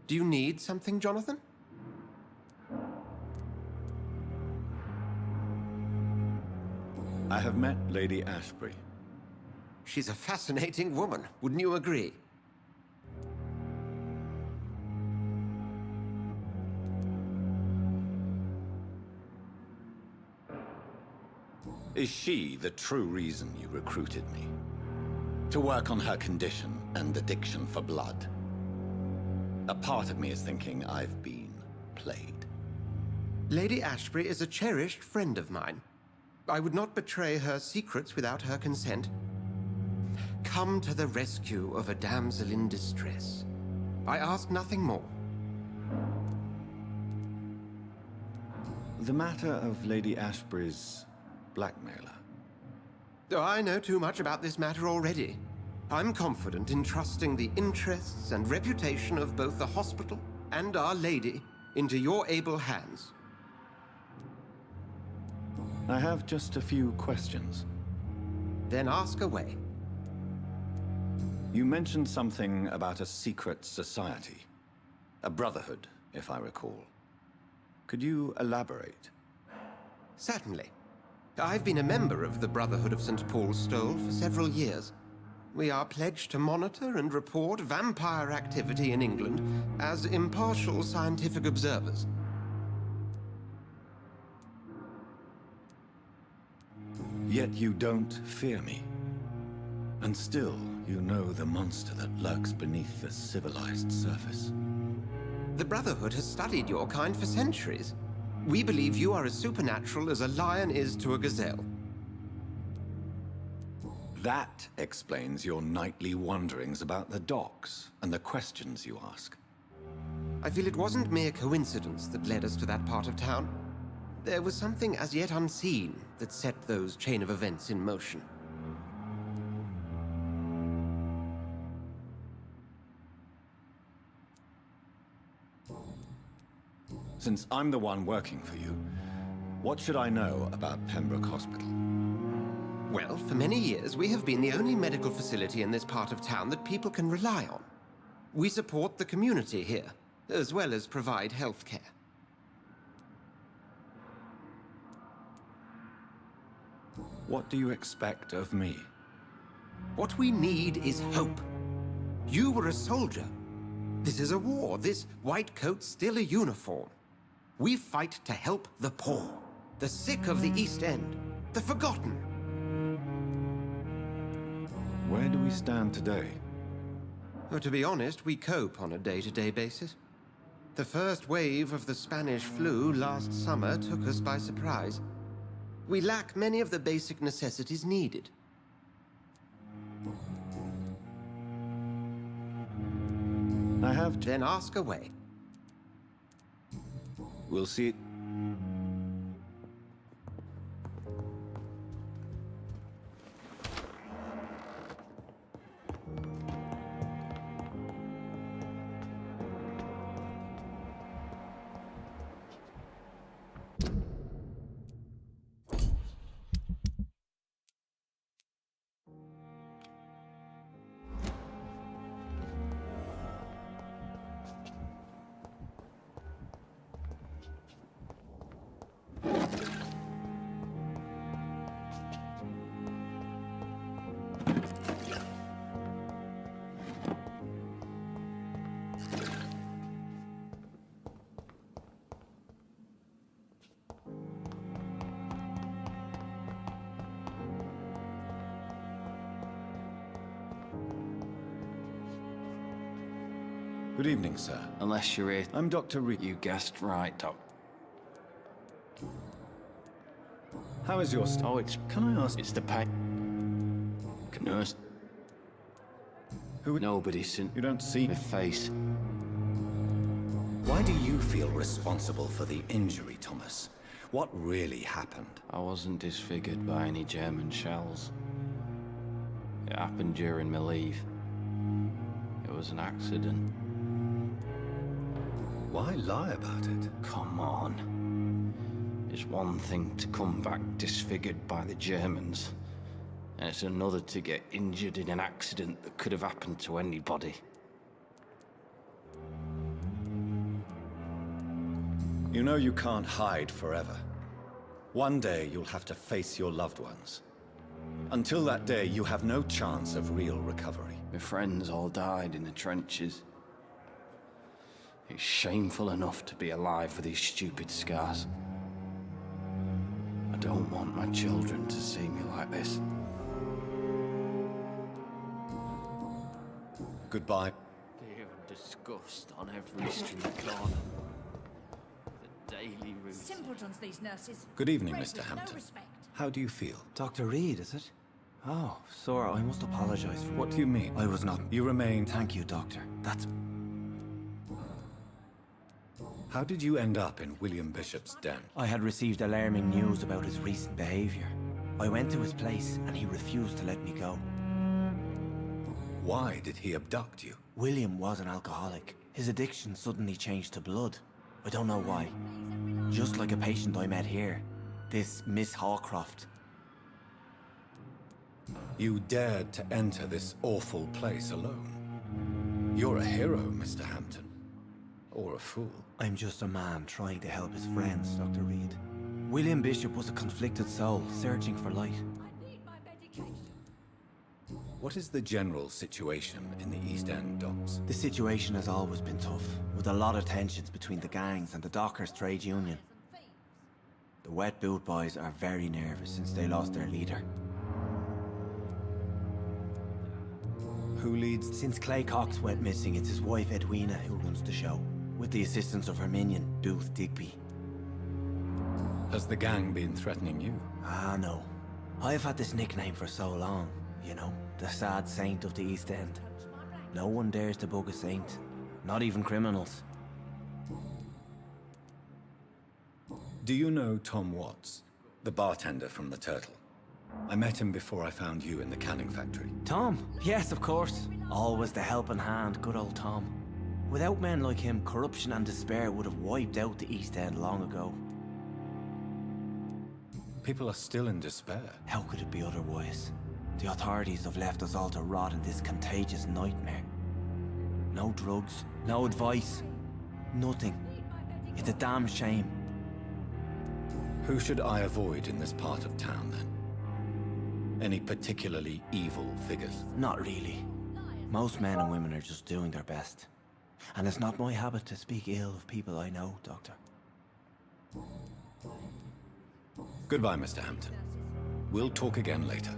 Do you need something, Jonathan? I have met Lady Ashbury. She's a fascinating woman, wouldn't you agree? Is she the true reason you recruited me? To work on her condition and addiction for blood? A part of me is thinking I've been played. Lady Ashbury is a cherished friend of mine. I would not betray her secrets without her consent. Come to the rescue of a damsel in distress. I ask nothing more. The matter of Lady Ashbury's blackmailer. Oh, I know too much about this matter already. I'm confident in trusting the interests and reputation of both the hospital and Our Lady into your able hands. I have just a few questions. Then ask away. You mentioned something about a secret society. A brotherhood, if I recall. Could you elaborate? Certainly. I've been a member of the Brotherhood of St. Paul's Stole for several years. We are pledged to monitor and report vampire activity in England as impartial scientific observers. Yet you don't fear me. And still, you know the monster that lurks beneath the civilized surface. The Brotherhood has studied your kind for centuries. We believe you are as supernatural as a lion is to a gazelle. That explains your nightly wanderings about the docks and the questions you ask. I feel it wasn't mere coincidence that led us to that part of town. There was something as yet unseen that set those chain of events in motion. Since I'm the one working for you, what should I know about Pembroke Hospital? Well, for many years, we have been the only medical facility in this part of town that people can rely on. We support the community here, as well as provide health care. What do you expect of me? What we need is hope. You were a soldier. This is a war. This white coat's still a uniform. We fight to help the poor, the sick of the East End, the forgotten. Where do we stand today? Well, to be honest, we cope on a day-to-day basis. The first wave of the Spanish flu last summer took us by surprise. We lack many of the basic necessities needed. I have to... Then ask away. We'll see. Good evening, sir. Unless you're here. I'm Dr. Reed. You guessed right, Doc. How is your Oh, it's... Can I ask... It's the pain. Nurse. Who... Nobody seen You don't see... my face. Why do you feel responsible for the injury, Thomas? What really happened? I wasn't disfigured by any German shells. It happened during my leave. It was an accident. Why lie about it? Come on. It's one thing to come back disfigured by the Germans, and it's another to get injured in an accident that could have happened to anybody. You know you can't hide forever. One day you'll have to face your loved ones. Until that day, you have no chance of real recovery. My friends all died in the trenches. It's shameful enough to be alive with these stupid scars. I don't want my children to see me like this. Goodbye. Fear and disgust on every street corner. The daily routine. Simpletons, these nurses. Good evening, Bred Mr. with Hampton. No respect. How do you feel? Dr. Reed, is it? Oh, Sora, I must apologize for... What do you mean? I was not... You remain... Thank you, Doctor. That's... How did you end up in William Bishop's den? I had received alarming news about his recent behavior. I went to his place, and he refused to let me go. Why did he abduct you? William was an alcoholic. His addiction suddenly changed to blood. I don't know why. Just like a patient I met here. This Miss Hawcroft. You dared to enter this awful place alone. You're a hero, Mr. Hampton. Or a fool. I'm just a man trying to help his friends, Dr. Reed. William Bishop was a conflicted soul, searching for light. I need my medication. What is the general situation in the East End docks? The situation has always been tough, with a lot of tensions between the gangs and the Dockers trade union. The Wet Boot Boys are very nervous since they lost their leader. Who leads? Since Clay Cox went missing, it's his wife Edwina who runs the show, with the assistance of her minion, Booth Digby. Has the gang been threatening you? Ah, no. I've had this nickname for so long, you know, the sad saint of the East End. No one dares to bug a saint, not even criminals. Do you know Tom Watts, the bartender from the Turtle? I met him before I found you in the canning factory. Tom? Yes, of course. Always the helping hand, good old Tom. Without men like him, corruption and despair would have wiped out the East End long ago. People are still in despair. How could it be otherwise? The authorities have left us all to rot in this contagious nightmare. No drugs, no advice, nothing. It's a damn shame. Who should I avoid in this part of town, then? Any particularly evil figures? Not really. Most men and women are just doing their best. And it's not my habit to speak ill of people I know, Doctor. Goodbye, Mr. Hampton. We'll talk again later.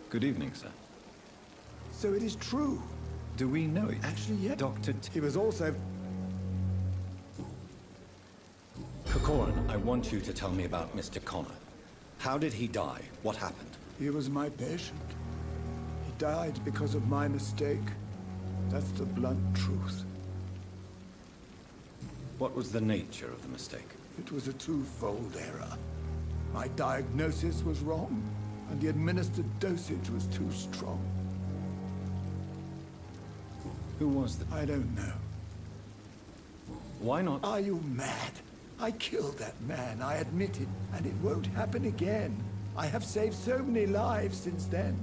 Good evening, sir. So it is true. Do we know it? Actually, yeah. Dr. He was also... Corcoran, I want you to tell me about Mr. Connor. How did he die? What happened? He was my patient. He died because of my mistake. That's the blunt truth. What was the nature of the mistake? It was a twofold error. My diagnosis was wrong, and the administered dosage was too strong. Who was the... I don't know. Why not... Are you mad? I killed that man, I admit it, and it won't happen again. I have saved so many lives since then.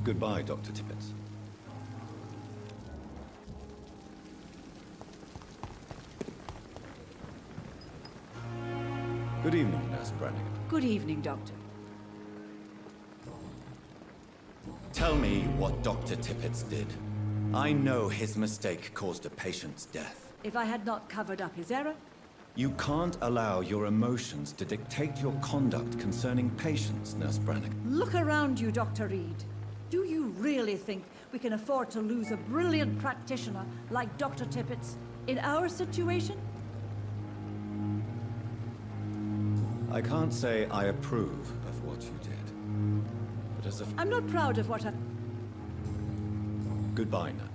Goodbye, Dr. Tippett. Good evening, Nurse Brannigan. Good evening, Doctor. Tell me what Dr. Tippett did. I know his mistake caused a patient's death. If I had not covered up his error, You can't allow your emotions to dictate your conduct concerning patients, Nurse Brannigan. look around you, Dr. Reed. Do you really think we can afford to lose a brilliant practitioner like Dr. Tippett's in our situation? I can't say I approve of what you did. But as a... I'm not proud of what I... Goodbye, Nurse.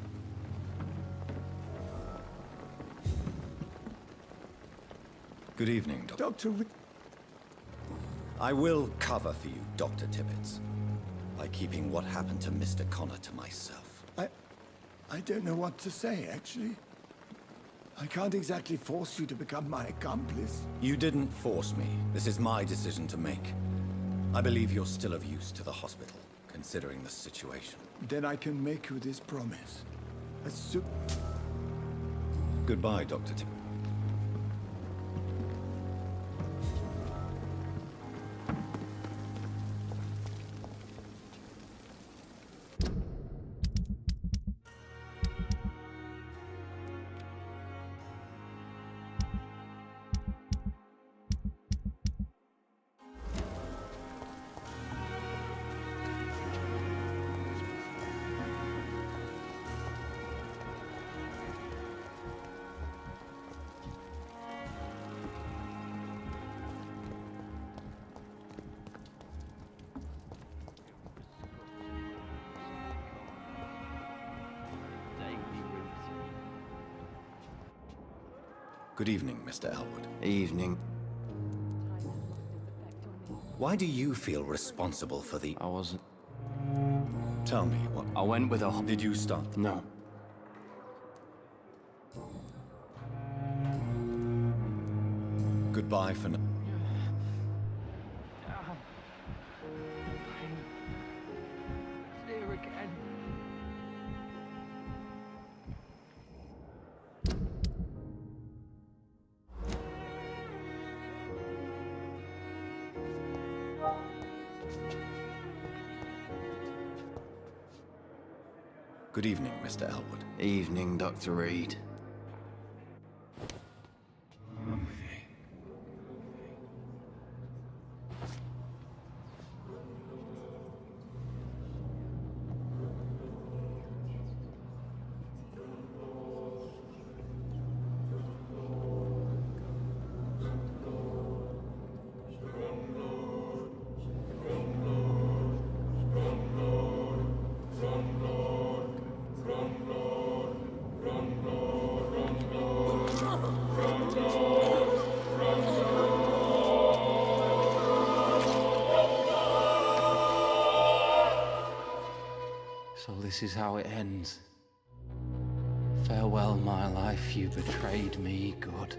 Good evening, Doctor. Dr. I will cover for you, Dr. Tibbets, by keeping what happened to Mr. Connor to myself. I don't know what to say, actually. I can't exactly force you to become my accomplice. You didn't force me. This is my decision to make. I believe you're still of use to the hospital, considering the situation. Then I can make you this promise. As soon... Goodbye, Dr. Tibbets. Good evening, Mr. Elwood. Evening. Why do you feel responsible for the... I wasn't... Tell me, what... I went with a... Did you start? No. Goodbye for now. There again. Good evening, Mr. Elwood. Evening, Dr. Reed. So this is how it ends. Farewell, my life, you betrayed me, good.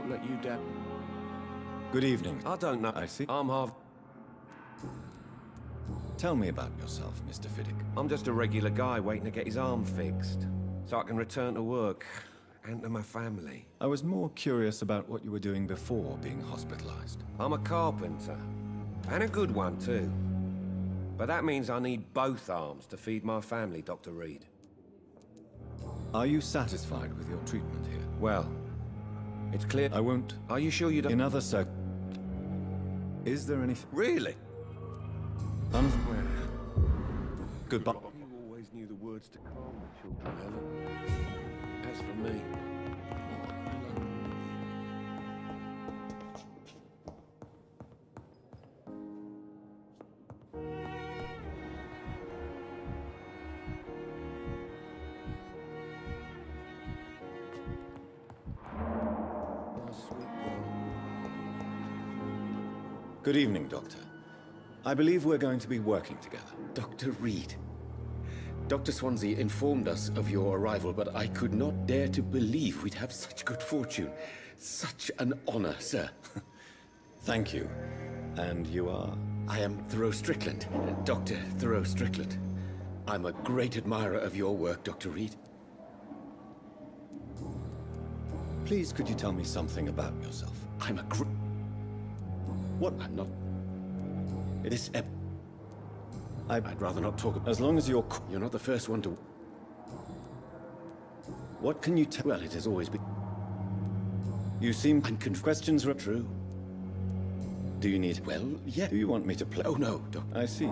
won't let you down. Good evening. I don't know. I see. I'm half... Tell me about yourself, Mr. Fiddick. I'm just a regular guy waiting to get his arm fixed, so I can return to work and to my family. I was more curious about what you were doing before being hospitalized. I'm a carpenter, and a good one too. But that means I need both arms to feed my family, Dr. Reed. Are you satisfied with your treatment here? Well, it's clear... I won't. Are you sure you don't... In other Is there anything... Really? Goodbye. You always knew the words to calm the children, Helen. As for me... Good evening, Doctor. I believe we're going to be working together. Dr. Reed. Dr. Swansea informed us of your arrival, but I could not dare to believe we'd have such good fortune. Such an honor, sir. Thank you. And you are? I am Thoreau Strickland, Dr. Thoreau Strickland. I'm a great admirer of your work, Dr. Reed. Please, could you tell me something about yourself? I'm a What? I'm not... This I'd rather not talk about... As long as you're... You're not the first one to... What can you tell... Well, it has always been... You seem... Questions are true. Do you need... Well, yeah. Do you want me to play? Oh, no, Doc. I see.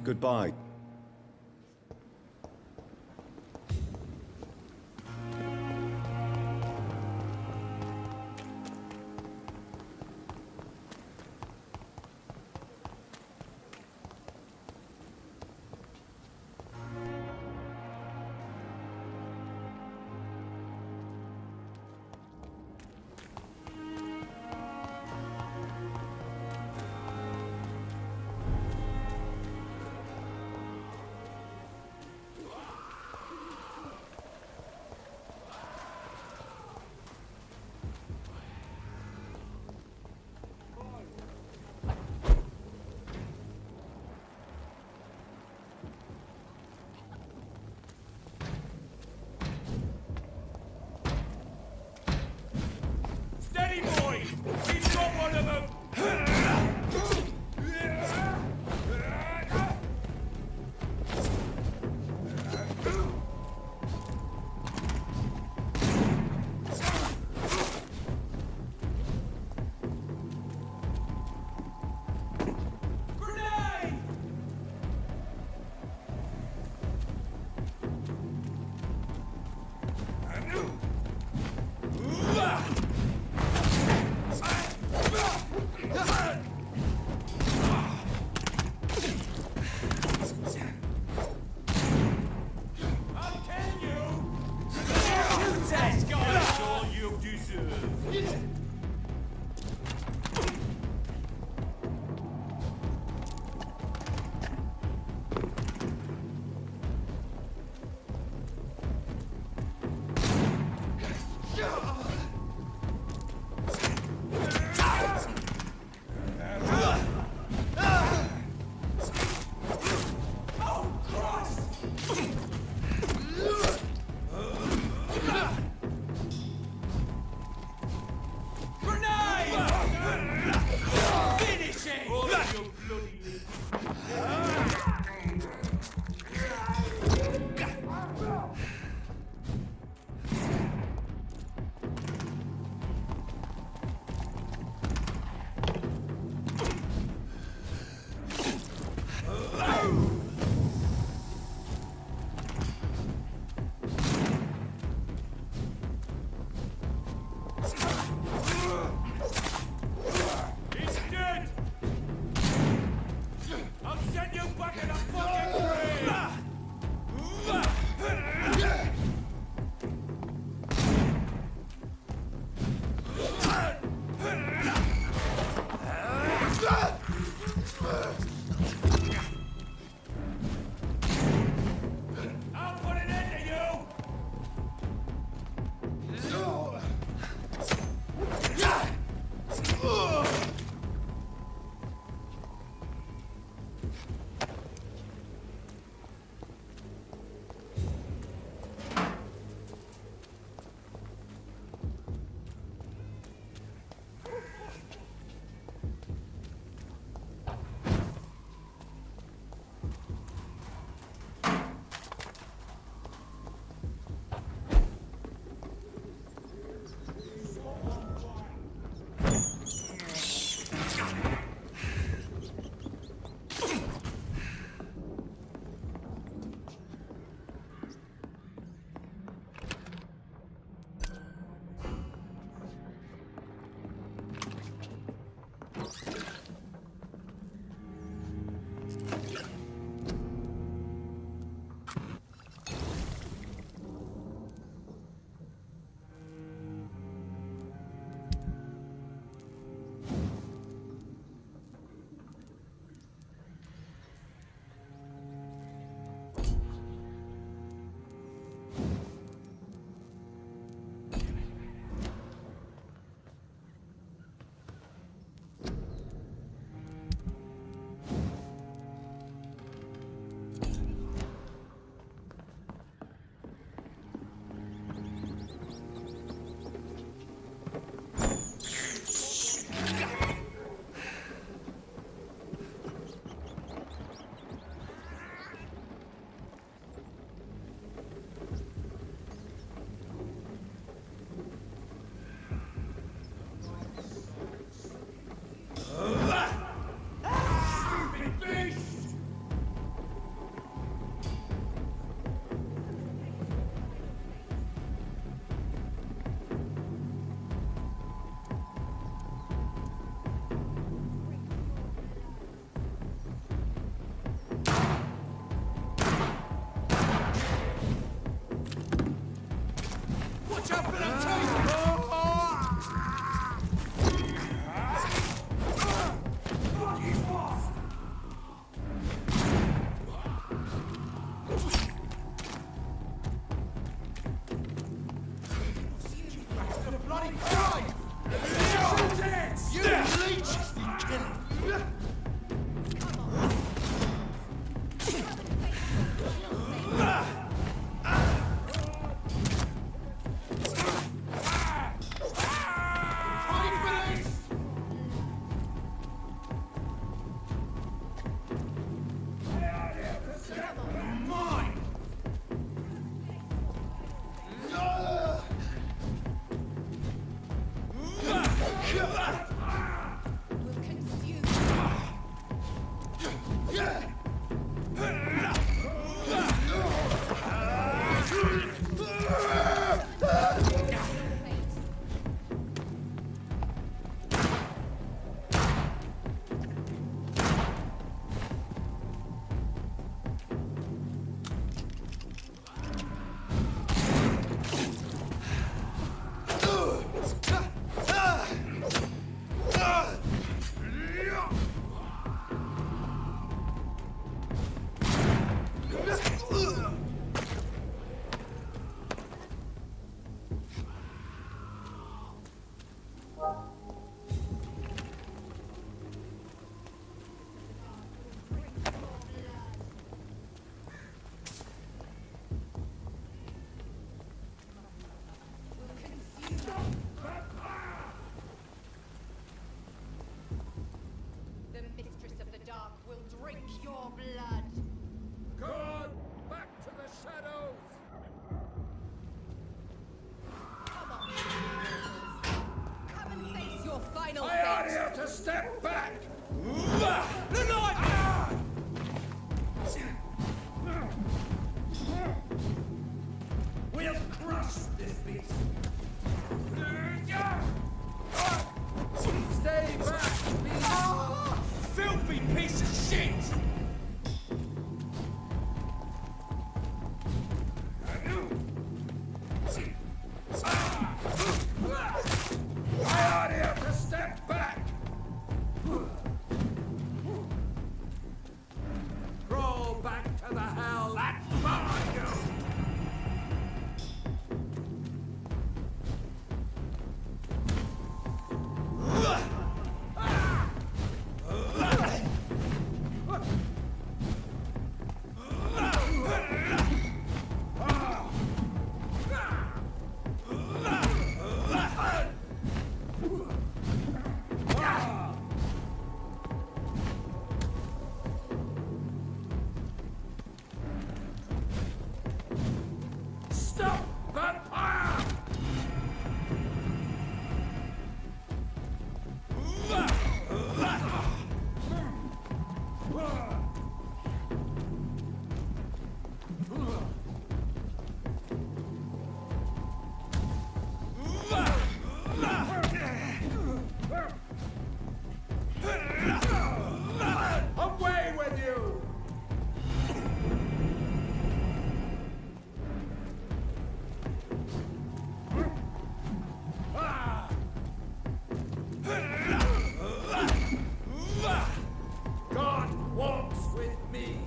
Goodbye. Steady, boys! We've got one of them! You leeches need killing! The Mistress of the Dark will drink your blood. God, back to the shadows! Come on. Come and face your final I already fate. have to step back! We'll crush this beast! Stay back, beast! Filthy piece of shit! I already have to step back! Crawl back to the hell that's behind you! Stop, Vampyr! Away with you! God walks with me.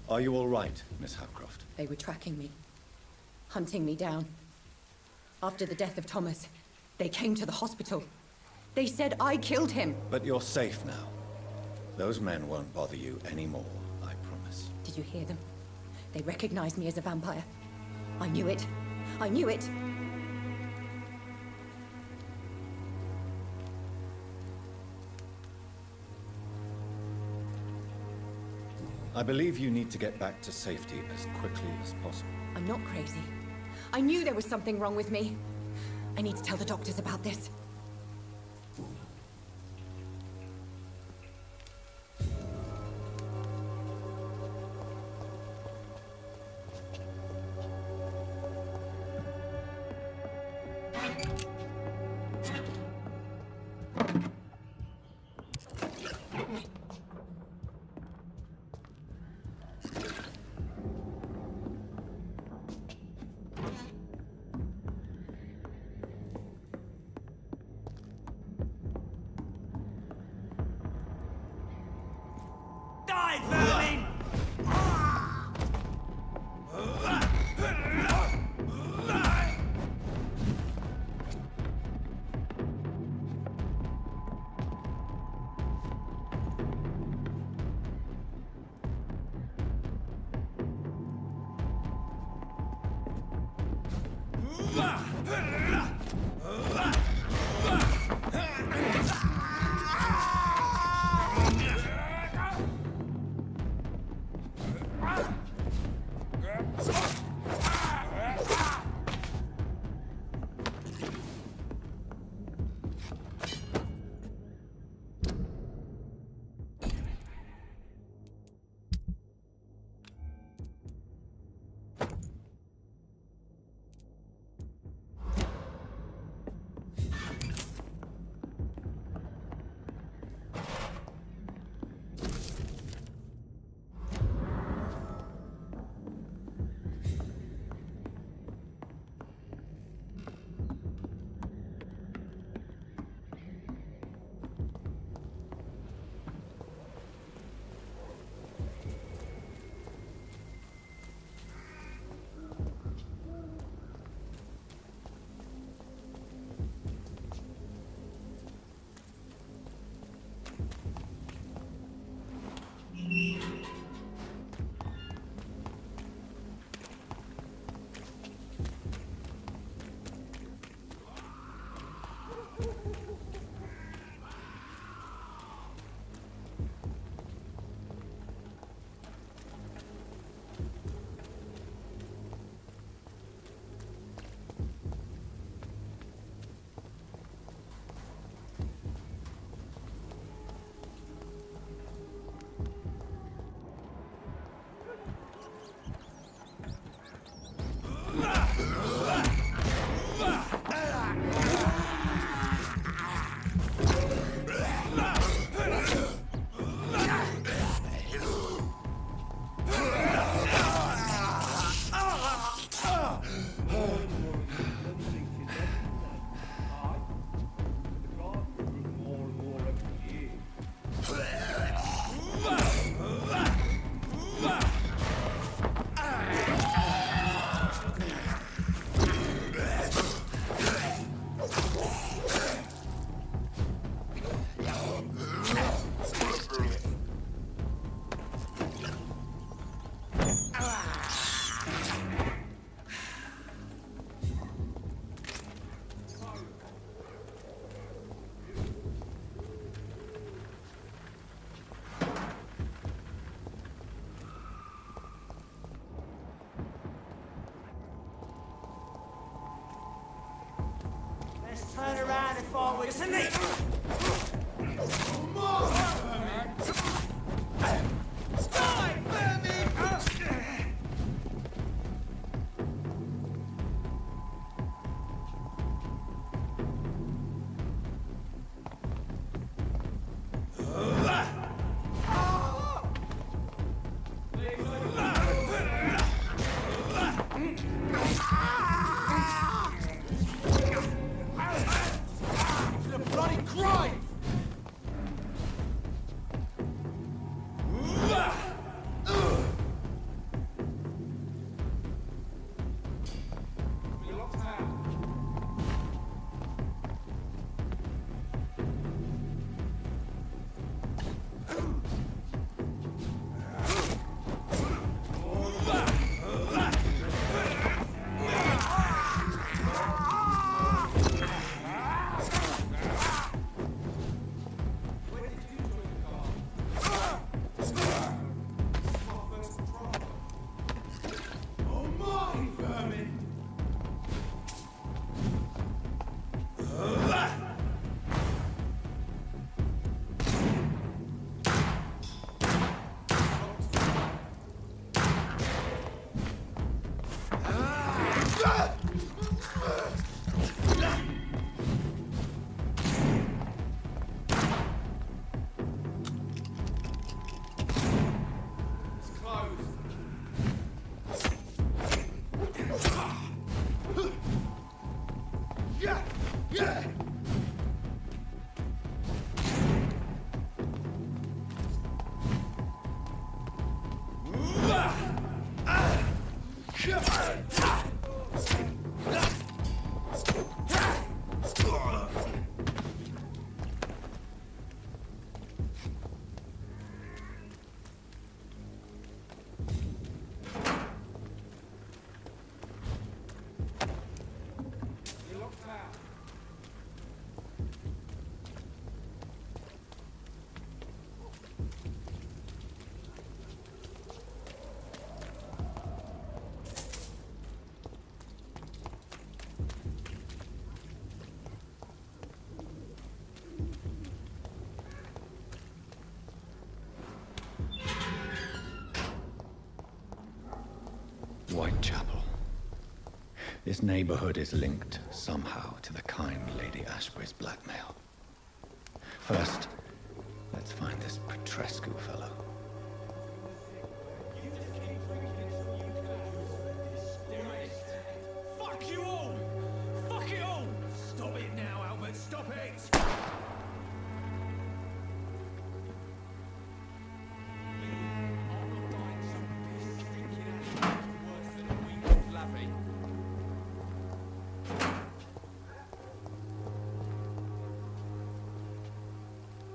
Are you all right, Miss Hapcroft? They were tracking me, hunting me down. After the death of Thomas, they came to the hospital. They said I killed him. But you're safe now. Those men won't bother you anymore, I promise. Did you hear them? They recognized me as a vampire. I knew it. I knew it. I believe you need to get back to safety as quickly as possible. I'm not crazy. I knew there was something wrong with me. I need to tell the doctors about this. Die, vermin! Turn around and fall with us. Listen, mate! Bloody chapel. This neighborhood is linked somehow to the kind Lady Ashbury's blackmail. First, let's find this Petrescu fellow. Fuck you all! Fuck it all! Stop it now, Albert, stop it!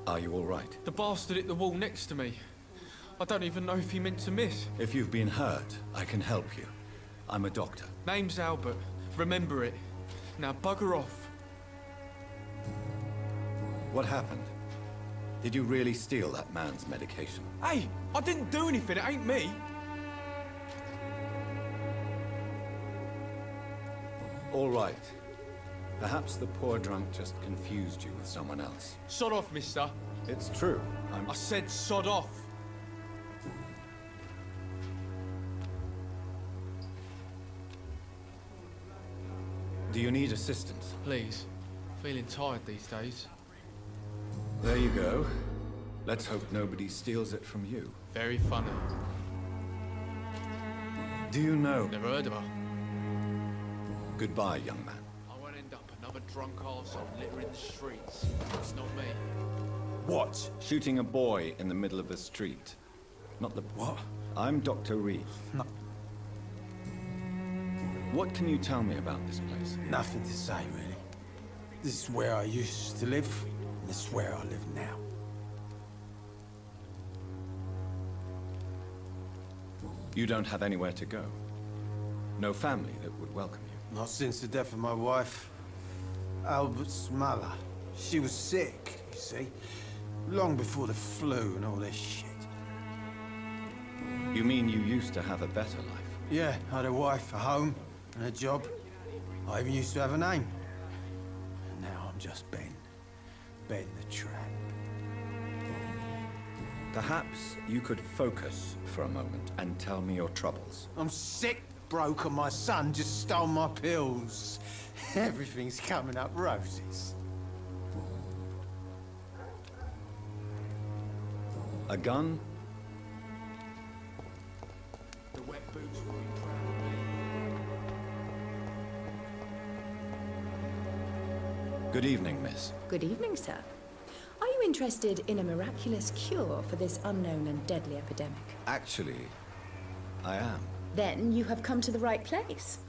Are you all right? The bastard hit the wall next to me. I don't even know if he meant to miss. If you've been hurt, I can help you. I'm a doctor. Name's Albert. Remember it. Now bugger off. What happened? Did you really steal that man's medication? Hey, I didn't do anything. It ain't me. All right. Perhaps the poor drunk just confused you with someone else. Sod off, mister. It's true. I said sod off. Do you need assistance? Please. Feeling tired these days. There you go. Let's hope nobody steals it from you. Very funny. Do you know? Never heard of her. Goodbye, young man. I won't end up another drunk arsehole littering the streets. It's not me. What? Shooting a boy in the middle of a street. Not the... What? I'm Dr. Reed. No. What can you tell me about this place? Nothing to say, really. This is where I used to live, and this is where I live now. You don't have anywhere to go? No family that would welcome you? Not since the death of my wife, Albert's mother. She was sick, you see. Long before the flu and all this shit. You mean you used to have a better life? Yeah, I had a wife, a home, and a job. I even used to have a name. Now I'm just Ben. Ben the Tramp. Perhaps you could focus for a moment and tell me your troubles. I'm sick, broke, and my son just stole my pills. Everything's coming up roses. A gun? The wet boots will be proud of me. Good evening, miss. Good evening, sir. Are you interested in a miraculous cure for this unknown and deadly epidemic? Actually, I am. Then you have come to the right place.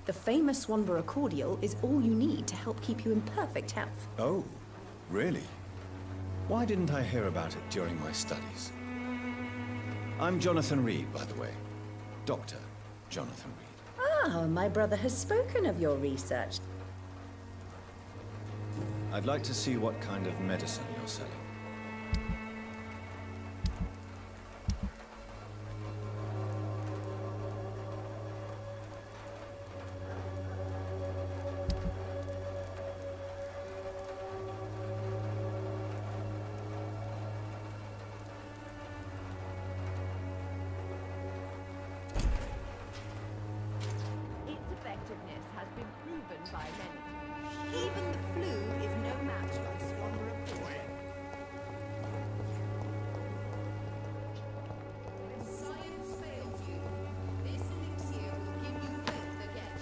The famous Swanborough cordial is all you need to help keep you in perfect health. Oh, really? Why didn't I hear about it during my studies? I'm Jonathan Reed, by the way. Dr. Jonathan Reed. Ah, my brother has spoken of your research. I'd like to see what kind of medicine you're selling. Its effectiveness has been proven by many. Even the flu is no match for the Swanborough cordial. When science fails you, this elixir will give you health again.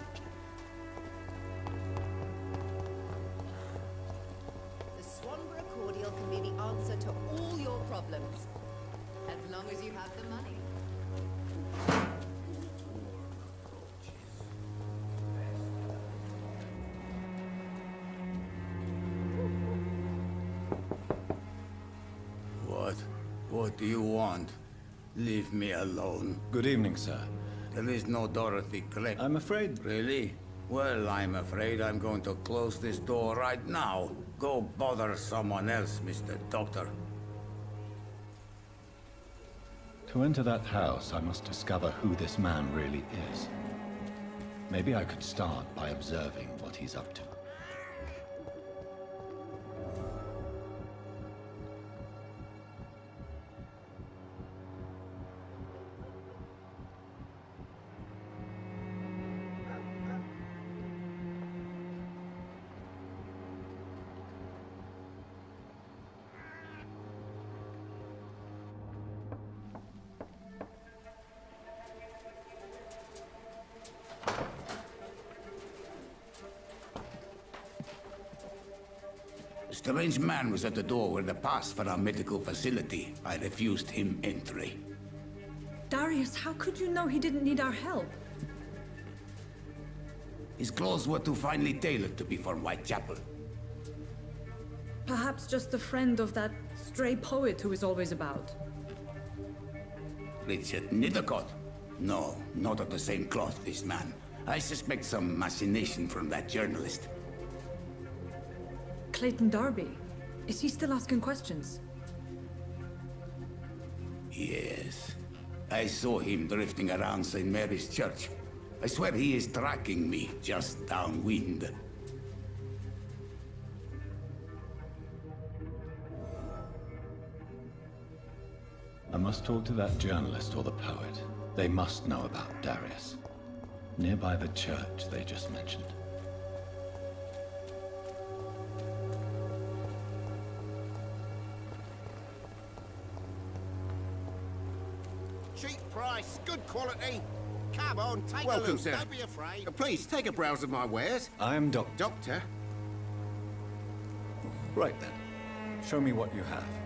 The Swanborough cordial can be the answer to all your problems, as long as you have the money. What do you want? Leave me alone. Good evening, sir. There is no Dorothy Craig. I'm afraid... Really? Well, I'm afraid I'm going to close this door right now. Go bother someone else, Mr. Doctor. To enter that house, I must discover who this man really is. Maybe I could start by observing what he's up to. Strange man was at the door with a pass for our medical facility. I refused him entry. Darius, how could you know he didn't need our help? His clothes were too finely tailored to be from Whitechapel. Perhaps just a friend of that stray poet who is always about. Richard Nithercott? No, not of the same cloth, this man. I suspect some machination from that journalist. Clayton Darby. Is he still asking questions? Yes. I saw him drifting around St. Mary's Church. I swear he is tracking me just downwind. I must talk to that journalist or the poet. They must know about Darius. Nearby the church they just mentioned. Cheap price, good quality. Come on, take a Welcome, look. sir. Don't be afraid. Please, take a browse of my wares. I am Doctor? Right then. Show me what you have.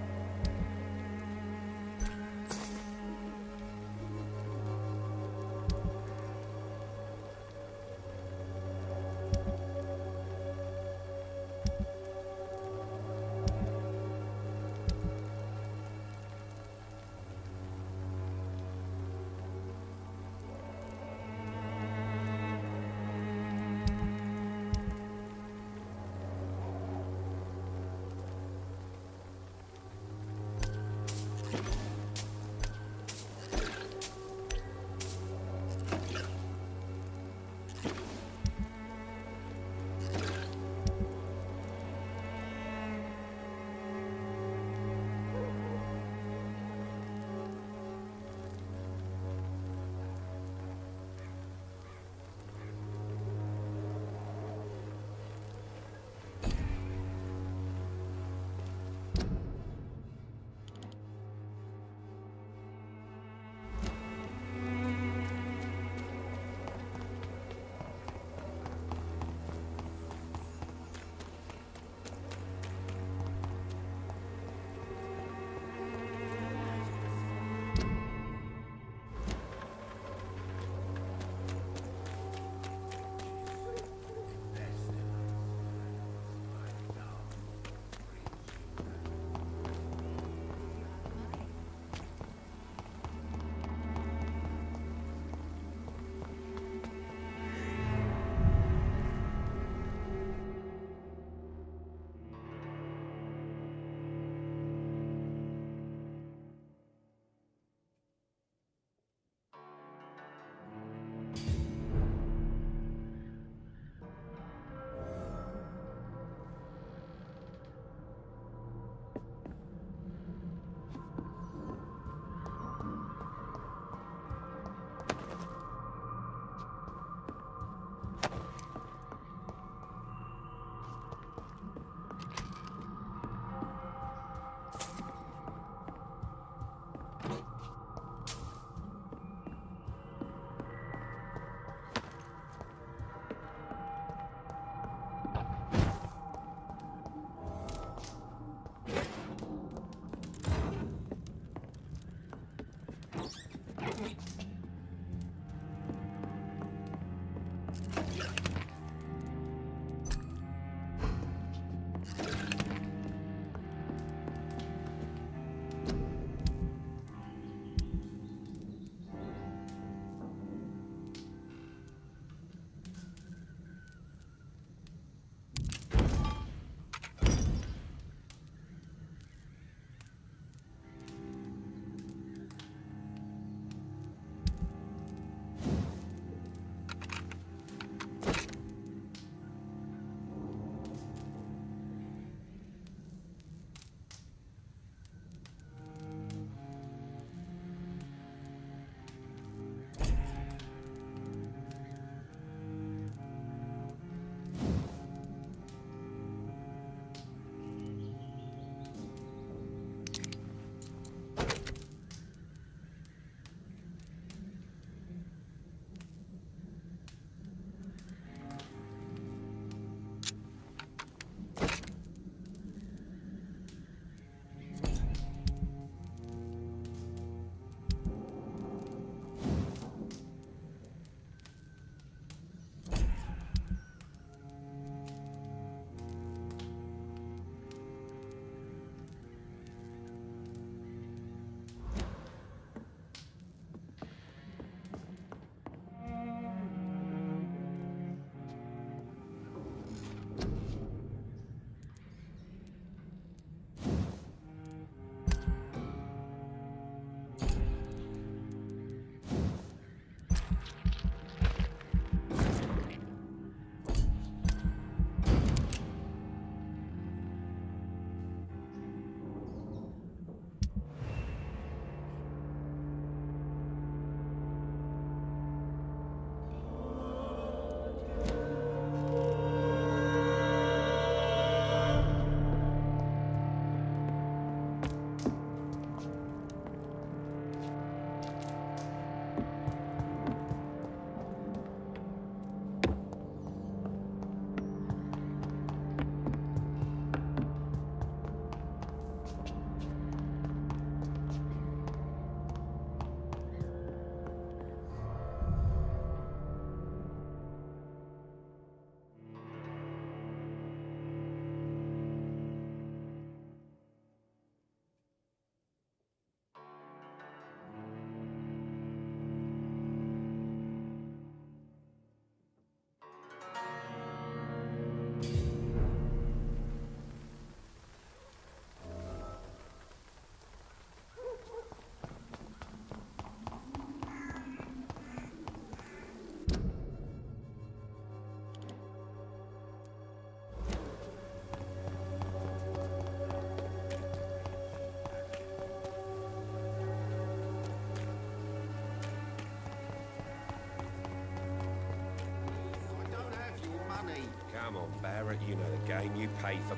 Come on, Barrett, you know the game. You pay for...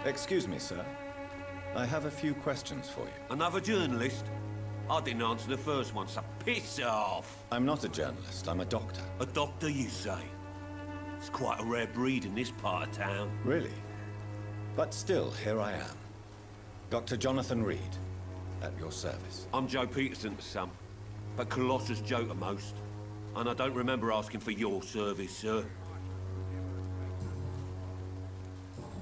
Excuse me, sir. I have a few questions for you. Another journalist? I didn't answer the first one, so piss off! I'm not a journalist, I'm a doctor. A doctor, you say? It's quite a rare breed in this part of town. Really? But still, here I am. Dr. Jonathan Reed, at your service. I'm Joe Peterson to some, but Colossus Joe to most. And I don't remember asking for your service, sir.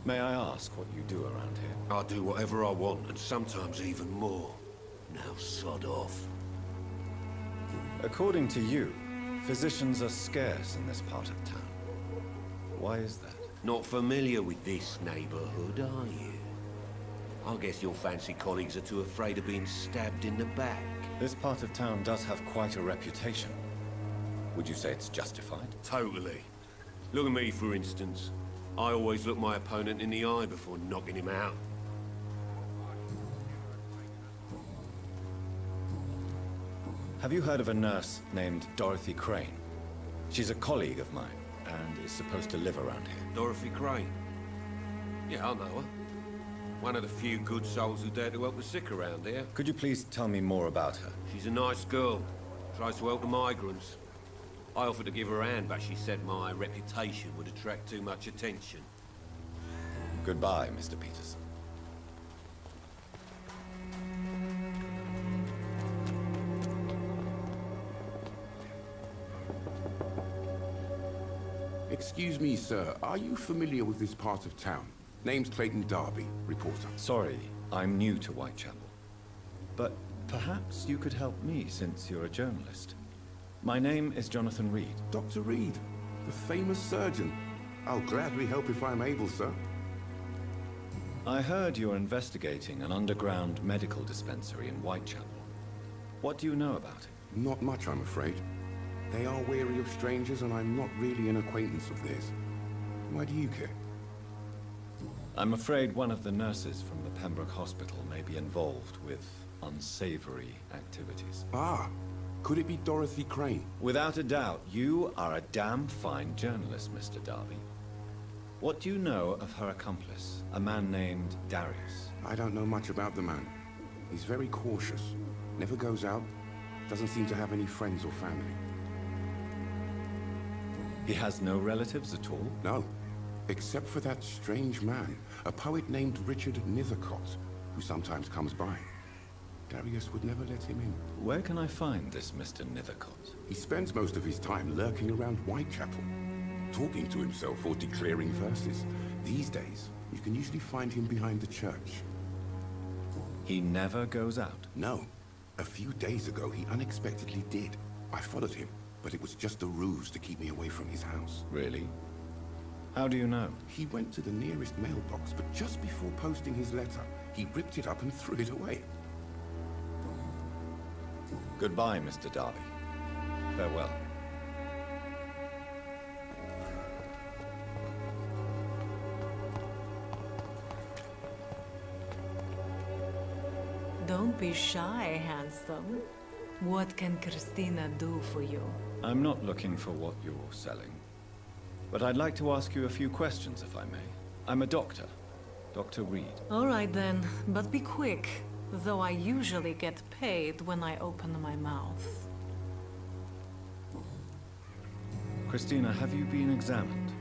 May I ask what you do around here? I do whatever I want, and sometimes even more. Now sod off. According to you, physicians are scarce in this part of town. Why is that? Not familiar with this neighborhood, are you? I guess your fancy colleagues are too afraid of being stabbed in the back. This part of town does have quite a reputation. Would you say it's justified? Totally. Look at me, for instance. I always look my opponent in the eye before knocking him out. Have you heard of a nurse named Dorothy Crane? She's a colleague of mine, and is supposed to live around here. Dorothy Crane? Yeah, I know her. One of the few good souls who dare to help the sick around here. Could you please tell me more about her? She's a nice girl. Tries to help the migrants. I offered to give her a hand, but she said my reputation would attract too much attention. Goodbye, Mr. Peterson. Excuse me, sir. Are you familiar with this part of town? Name's Clayton Darby, reporter. Sorry, I'm new to Whitechapel. But perhaps you could help me since you're a journalist. My name is Jonathan Reed. Dr. Reed, the famous surgeon. I'll gladly help if I'm able, sir. I heard you're investigating an underground medical dispensary in Whitechapel. What do you know about it? Not much, I'm afraid. They are wary of strangers, and I'm not really an acquaintance of theirs. Why do you care? I'm afraid one of the nurses from the Pembroke Hospital may be involved with unsavory activities. Ah, could it be Dorothy Crane? Without a doubt, you are a damn fine journalist, Mr. Darby. What do you know of her accomplice, a man named Darius? I don't know much about the man. He's very cautious. Never goes out. Doesn't seem to have any friends or family. He has no relatives at all? No. Except for that strange man, a poet named Richard Nethercott, who sometimes comes by. Darius would never let him in. Where can I find this Mr. Nethercott? He spends most of his time lurking around Whitechapel, talking to himself or declaring verses. These days, you can usually find him behind the church. He never goes out? No. A few days ago, he unexpectedly did. I followed him, but it was just a ruse to keep me away from his house. Really? How do you know? He went to the nearest mailbox, but just before posting his letter, he ripped it up and threw it away. Goodbye, Mr. Darby. Farewell. Don't be shy, handsome. What can Christina do for you? I'm not looking for what you're selling. But I'd like to ask you a few questions, if I may. I'm a doctor. Dr. Reed. All right then, but be quick. Though I usually get paid when I open my mouth. Christina, have you been examined?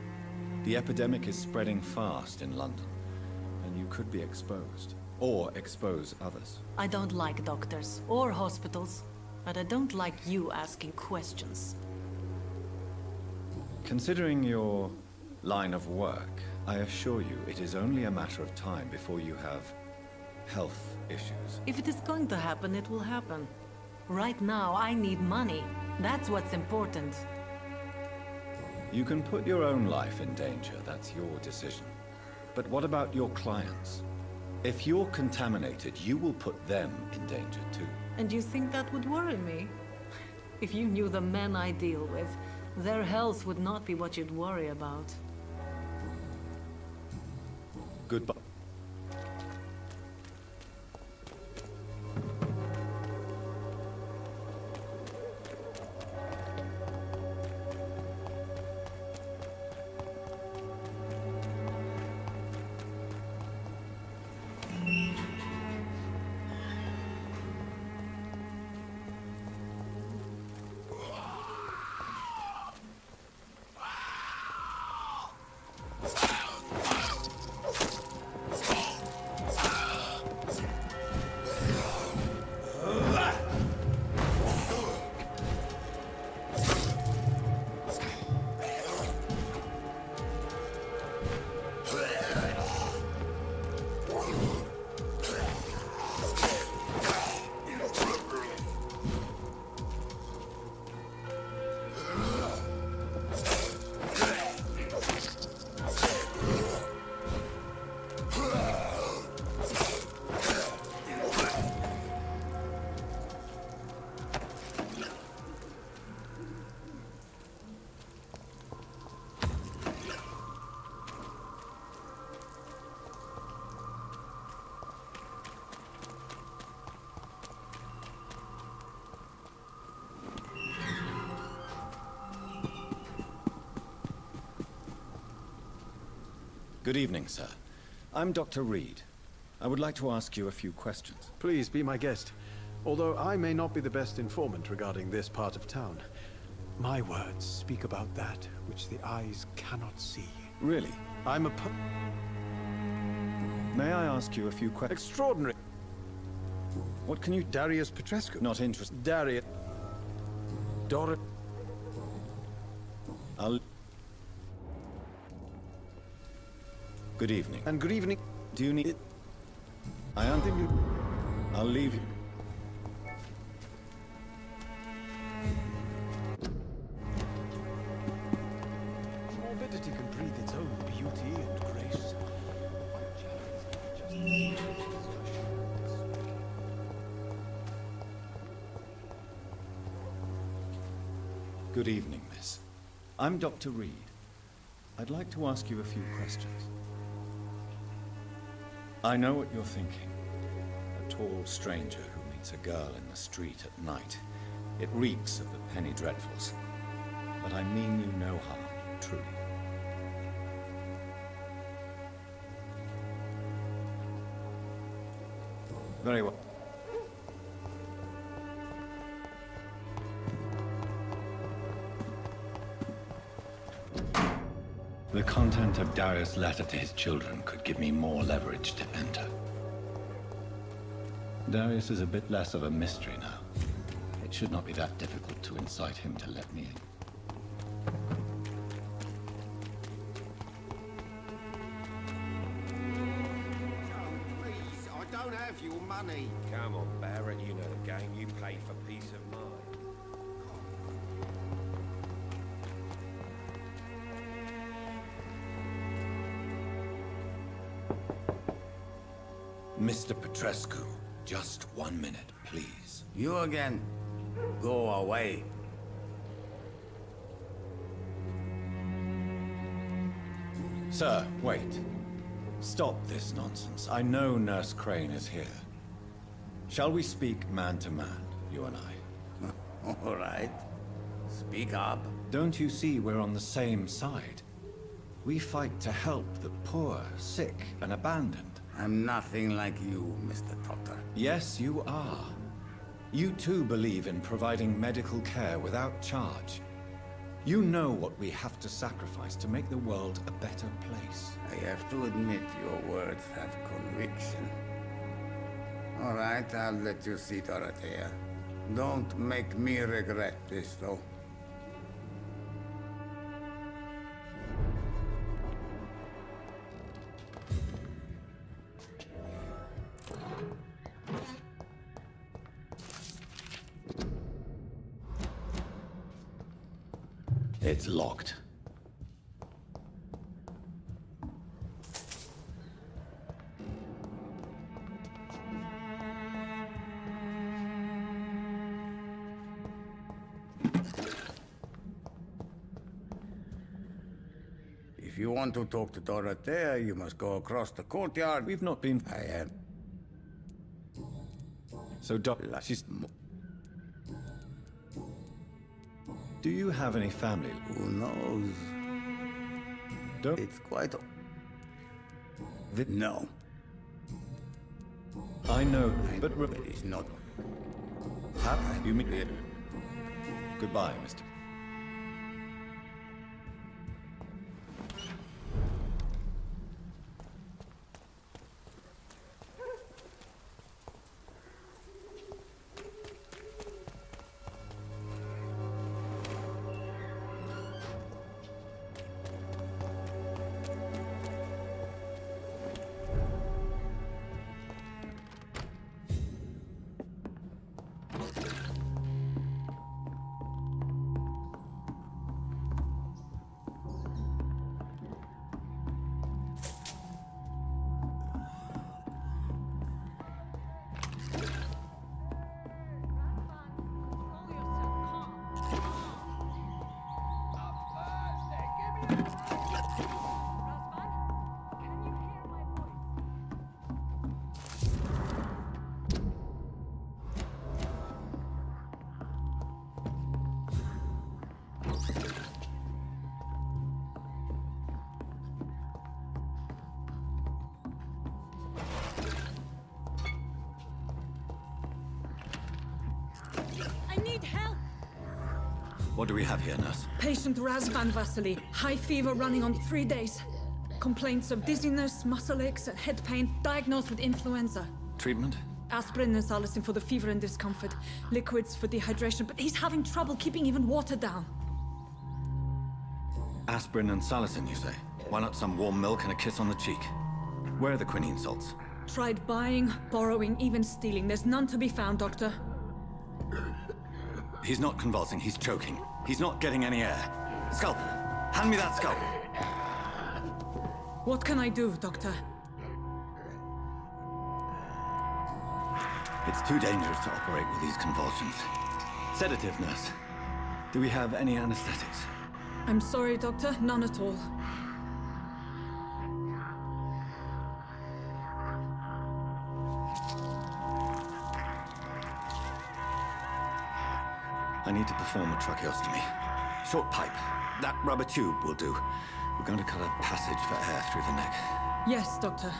The epidemic is spreading fast in London, and you could be exposed. Or expose others. I don't like doctors or hospitals, but I don't like you asking questions. Considering your line of work, I assure you it is only a matter of time before you have health issues. If it is going to happen, it will happen. Right now, I need money. That's what's important. You can put your own life in danger, that's your decision. But what about your clients? If you're contaminated, you will put them in danger too. And you think that would worry me? If you knew the men I deal with, their health would not be what you'd worry about. Goodbye. Good evening, sir. I'm Dr. Reed. I would like to ask you a few questions. Please be my guest. Although I may not be the best informant regarding this part of town, my words speak about that which the eyes cannot see. Really? I'm a May I ask you a few questions? Extraordinary. What can you... Darius Petrescu. Not interested. Darius. Dora. I'll... Good evening. And good evening. Do you need... I am... I'll leave you. Morbidity can breathe its own beauty and grace. Good evening, miss. I'm Dr. Reed. I'd like to ask you a few questions. I know what you're thinking. A tall stranger who meets a girl in the street at night. It reeks of the penny dreadfuls. But I mean you no harm, truly. Very well. The content of Darius' letter to his children could give me more leverage to enter. Darius is a bit less of a mystery now. It should not be that difficult to incite him to let me in. Please, I don't have your money. Come on, Barrett, you know the game. You pay for peace of mind. Mr. Petrescu, just 1 minute, please. You again. Go away. Sir, wait. Stop this nonsense. I know Nurse Crane is here. Shall we speak man to man, you and I? All right. Speak up. Don't you see we're on the same side? We fight to help the poor, sick, and abandoned. I'm nothing like you, Mr. Doctor. Yes, you are. You too believe in providing medical care without charge. You know what we have to sacrifice to make the world a better place. I have to admit your words have conviction. All right, I'll let you see Dorothea. Don't make me regret this, though. It's locked. If you want to talk to Dorothea, you must go across the courtyard. We've not been... I am. So, she's... Do you have any family? Who knows? Don't... It's quite... No. I know, but... It's not... You mean... Goodbye, Mr. I need help! What do we have here, nurse? Patient Raz Van Vasily. High fever running on 3 days. Complaints of dizziness, muscle aches, and head pain. Diagnosed with influenza. Treatment? Aspirin and salicin for the fever and discomfort. Liquids for dehydration, but he's having trouble keeping even water down. Aspirin and salicin, you say? Why not some warm milk and a kiss on the cheek? Where are the quinine salts? Tried buying, borrowing, even stealing. There's none to be found, Doctor. He's not convulsing, he's choking. He's not getting any air. Scalpel! Hand me that scalpel! What can I do, Doctor? It's too dangerous to operate with these convulsions. Sedative, nurse. Do we have any anesthetics? I'm sorry, Doctor. None at all. I need to perform a tracheostomy. Short pipe. That rubber tube will do. We're going to cut a passage for air through the neck. Yes, Doctor.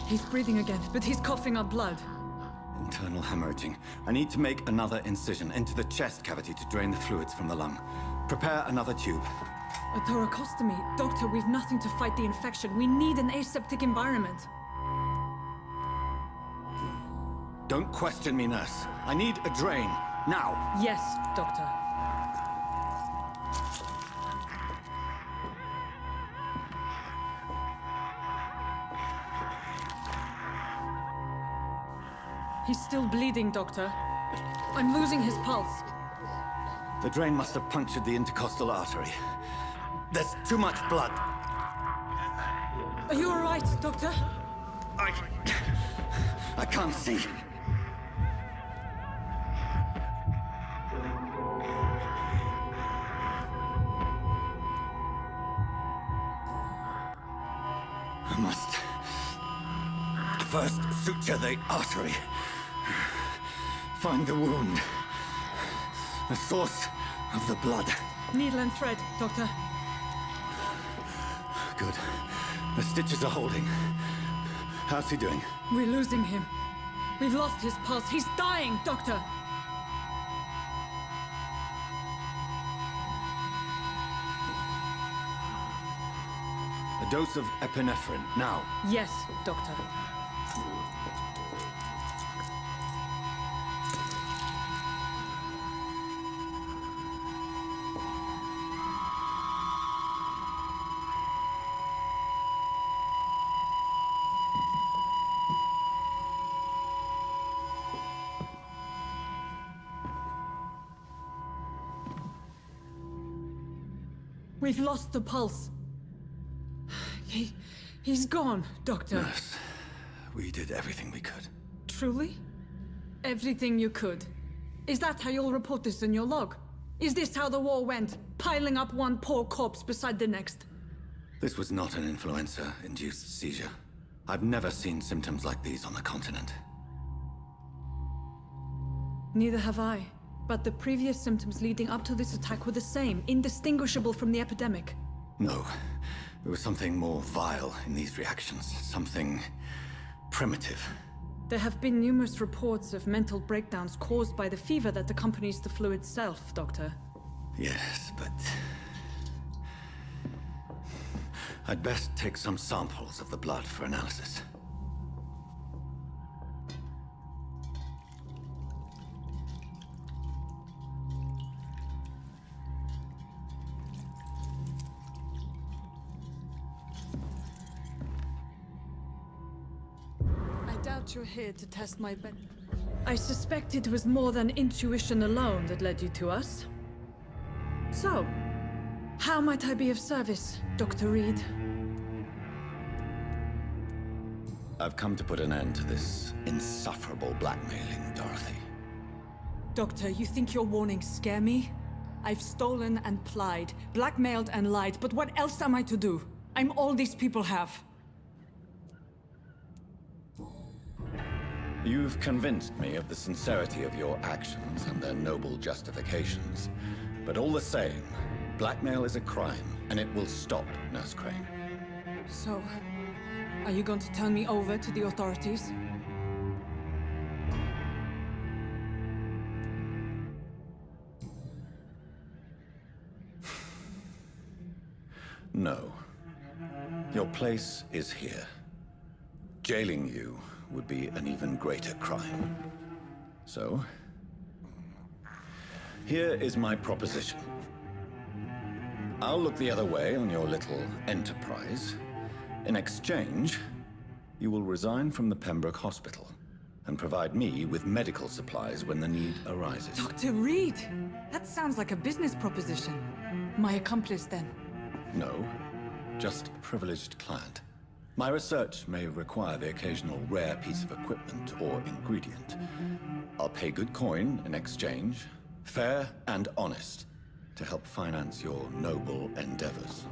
He's breathing again, but he's coughing up blood. Internal hemorrhaging. I need to make another incision into the chest cavity to drain the fluids from the lung. Prepare another tube. A thoracostomy. Doctor, we've nothing to fight the infection. We need an aseptic environment. Don't question me, nurse. I need a drain. Now. Yes, Doctor. He's still bleeding, Doctor. I'm losing his pulse. The drain must have punctured the intercostal artery. There's too much blood. Are you all right, Doctor? I can't see. I must first suture the artery. Find the wound. The source of the blood. Needle and thread, Doctor. Good. The stitches are holding. How's he doing? We're losing him. We've lost his pulse. He's dying, Doctor. A dose of epinephrine, now. Yes, Doctor. We've lost the pulse. He's gone, Doctor. Nurse, we did everything we could. Truly? Everything you could? Is that how you'll report this in your log? Is this how the war went? Piling up one poor corpse beside the next? This was not an influenza-induced seizure. I've never seen symptoms like these on the continent. Neither have I. But the previous symptoms leading up to this attack were the same, indistinguishable from the epidemic. No. There was something more vile in these reactions. Something primitive. There have been numerous reports of mental breakdowns caused by the fever that accompanies the flu itself, Doctor. Yes, but... I'd best take some samples of the blood for analysis. You're here to test my bet. I suspect it was more than intuition alone that led you to us. So, how might I be of service, Dr. Reed? I've come to put an end to this insufferable blackmailing, Dorothy. Doctor, you think your warnings scare me? I've stolen and plied, blackmailed and lied, but what else am I to do? I'm all these people have. You've convinced me of the sincerity of your actions and their noble justifications. But all the same, blackmail is a crime, and it will stop, Nurse Crane. So, are you going to turn me over to the authorities? No. Your place is here. Jailing you would be an even greater crime. So, here is my proposition. I'll look the other way on your little enterprise. In exchange, you will resign from the Pembroke Hospital and provide me with medical supplies when the need arises. Dr. Reed! That sounds like a business proposition. My accomplice, then? No, just a privileged client. My research may require the occasional rare piece of equipment or ingredient. I'll pay good coin in exchange, fair and honest, to help finance your noble endeavors.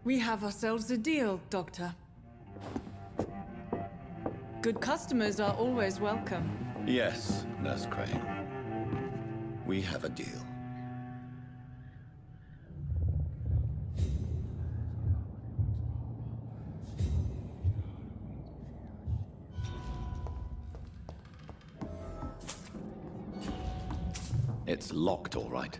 We have ourselves a deal, Doctor. Good customers are always welcome. Yes, Nurse Crane. We have a deal. It's locked, all right.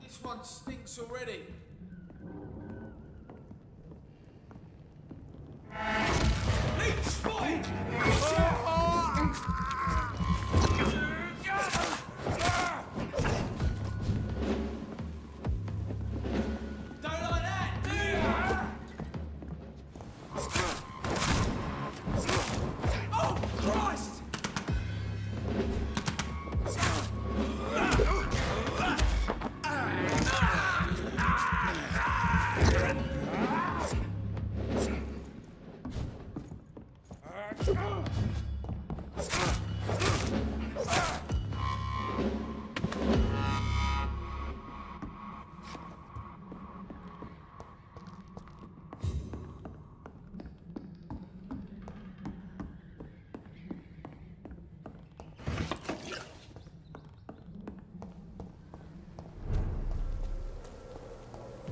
This one stinks already. Leech spotted!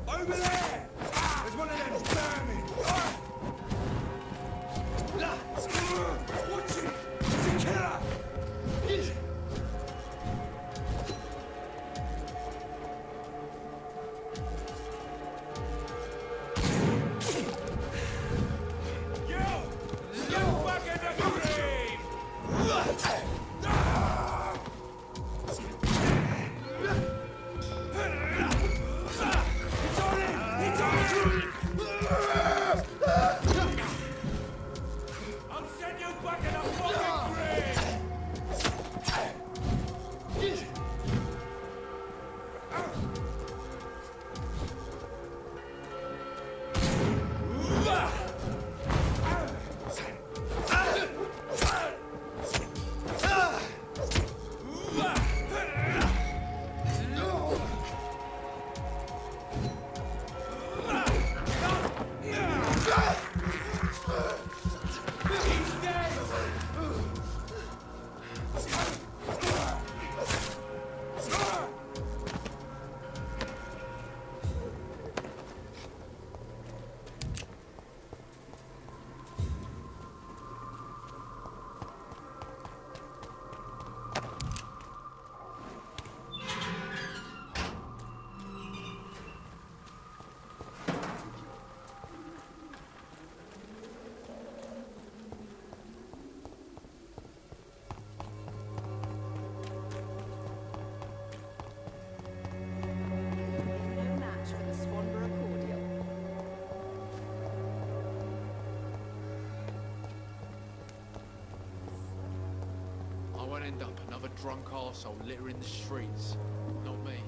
Over there! There's one of them vermin! Watch it! It's a killer! I won't end up another drunk arsehole littering the streets. Not me.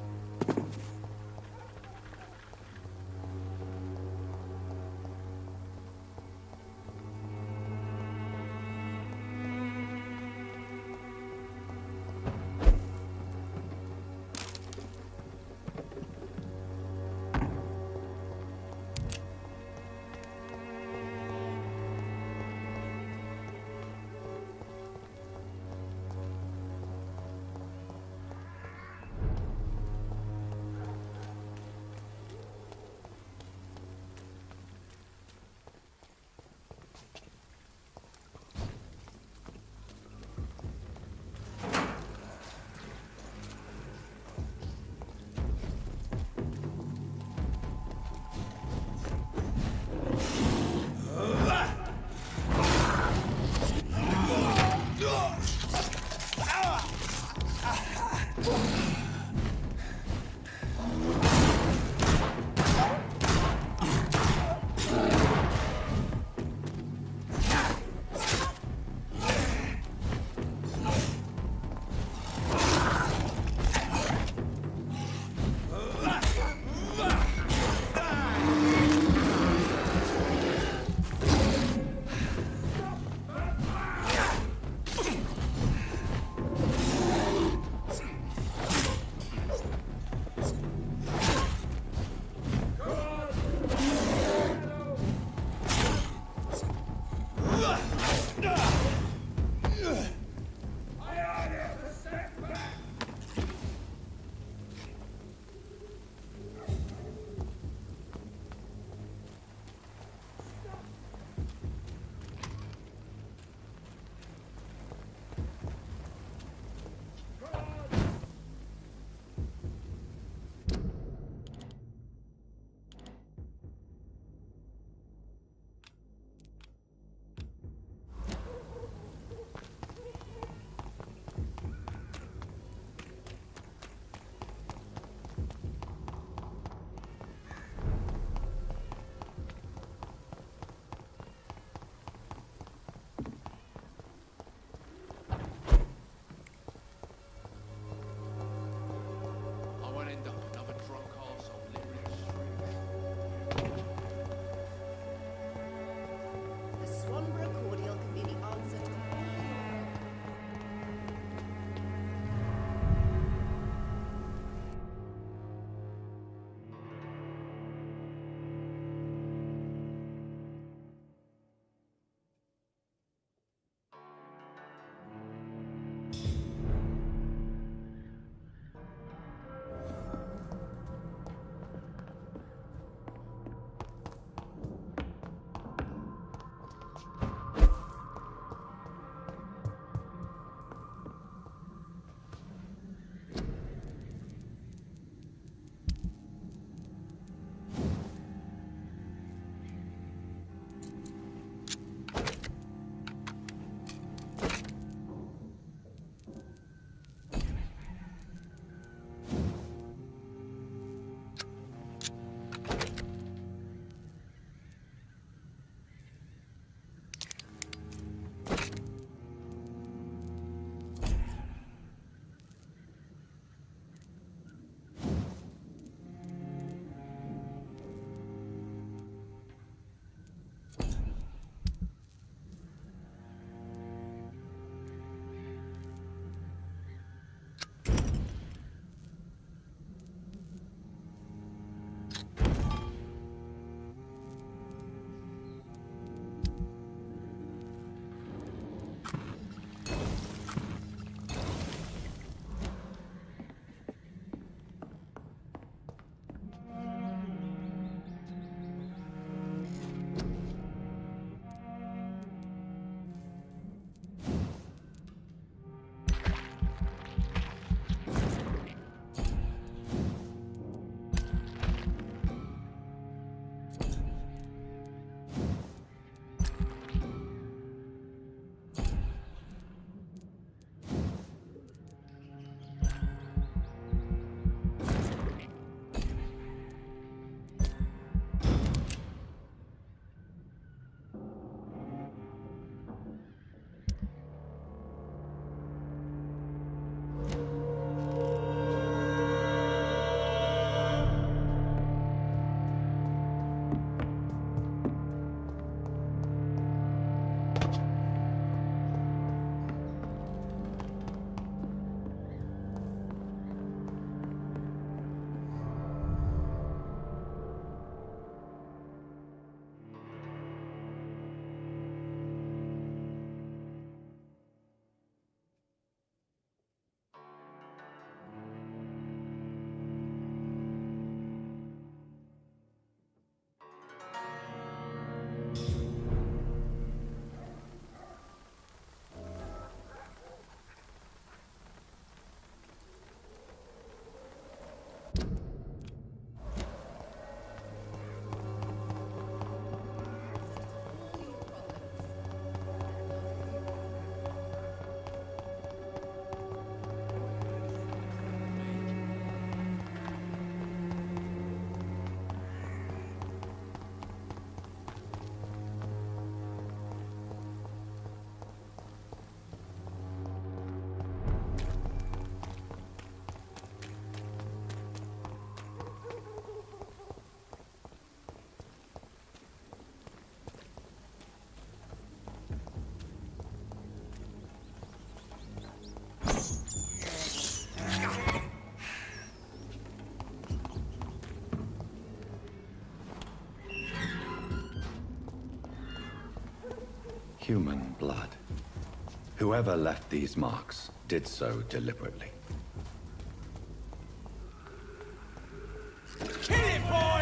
Human blood. Whoever left these marks did so deliberately. Kill it, boy!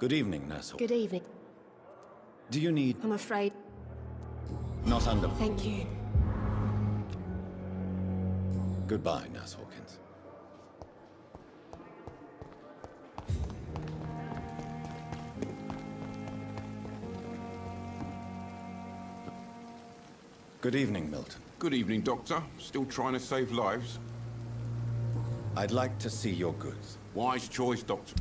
Good evening, Nurse Hawkins. Good evening. Do you need... I'm afraid... Not under... Thank you. Goodbye, Nurse Hawkins. Good evening, Milton. Good evening, Doctor. Still trying to save lives? I'd like to see your goods. Wise choice, Doctor.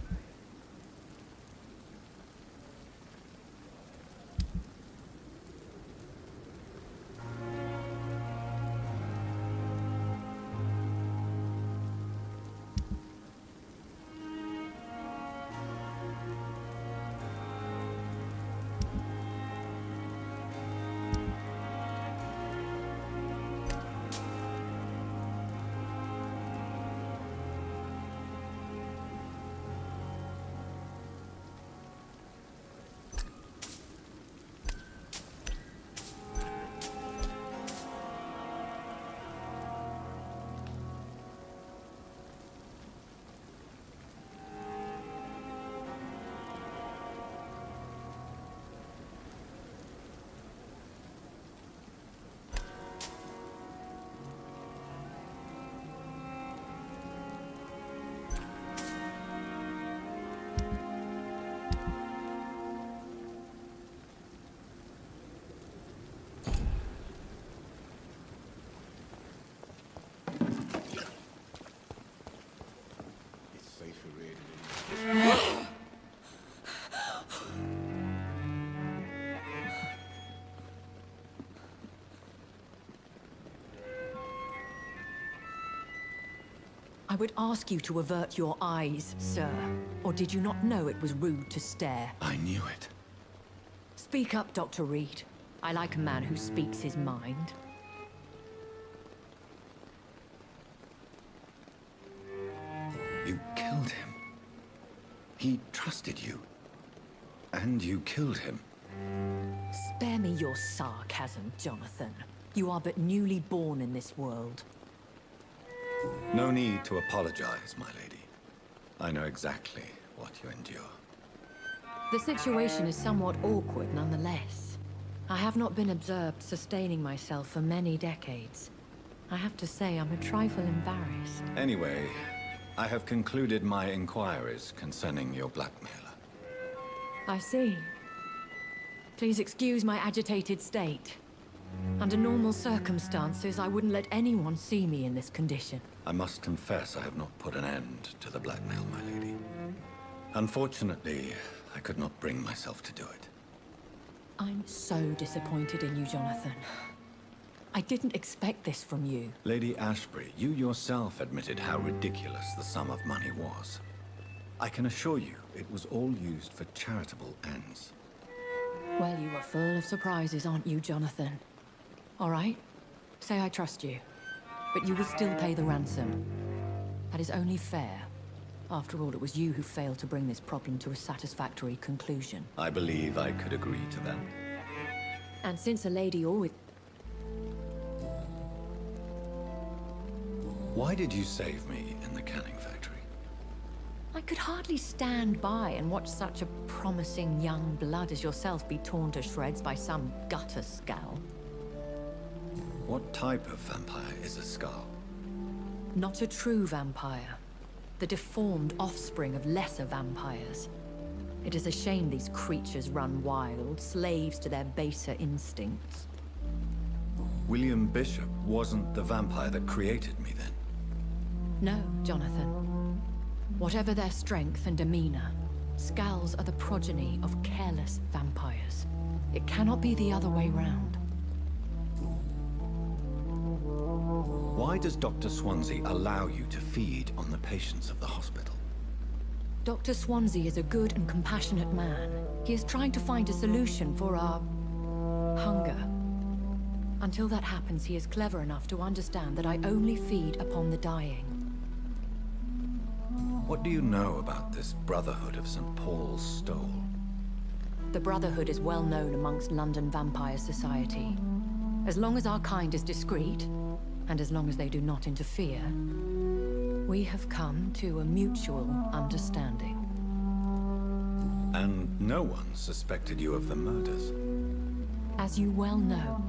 I would ask you to avert your eyes, sir. Or did you not know it was rude to stare? I knew it. Speak up, Dr. Reed. I like a man who speaks his mind. You killed him. He trusted you. And you killed him. Spare me your sarcasm, Jonathan. You are but newly born in this world. No need to apologize, my lady. I know exactly what you endure. The situation is somewhat awkward nonetheless. I have not been observed sustaining myself for many decades. I have to say I'm a trifle embarrassed. Anyway, I have concluded my inquiries concerning your blackmailer. I see. Please excuse my agitated state. Under normal circumstances, I wouldn't let anyone see me in this condition. I must confess I have not put an end to the blackmail, my lady. Unfortunately, I could not bring myself to do it. I'm so disappointed in you, Jonathan. I didn't expect this from you. Lady Ashbury, you yourself admitted how ridiculous the sum of money was. I can assure you, it was all used for charitable ends. Well, you are full of surprises, aren't you, Jonathan? All right, say I trust you, but you will still pay the ransom. That is only fair. After all, it was you who failed to bring this problem to a satisfactory conclusion. I believe I could agree to that. And since a lady always... Why did you save me in the canning factory? I could hardly stand by and watch such a promising young blood as yourself be torn to shreds by some gutter scowl. What type of vampire is a skull? Not a true vampire. The deformed offspring of lesser vampires. It is a shame these creatures run wild, slaves to their baser instincts. William Bishop wasn't the vampire that created me then? No, Jonathan. Whatever their strength and demeanor, Skulls are the progeny of careless vampires. It cannot be the other way round. Why does Dr. Swansea allow you to feed on the patients of the hospital? Dr. Swansea is a good and compassionate man. He is trying to find a solution for our hunger. Until that happens, he is clever enough to understand that I only feed upon the dying. What do you know about this Brotherhood of St. Paul's Stole? The Brotherhood is well known amongst London vampire society. As long as our kind is discreet, and as long as they do not interfere, we have come to a mutual understanding. And no one suspected you of the murders. As you well know,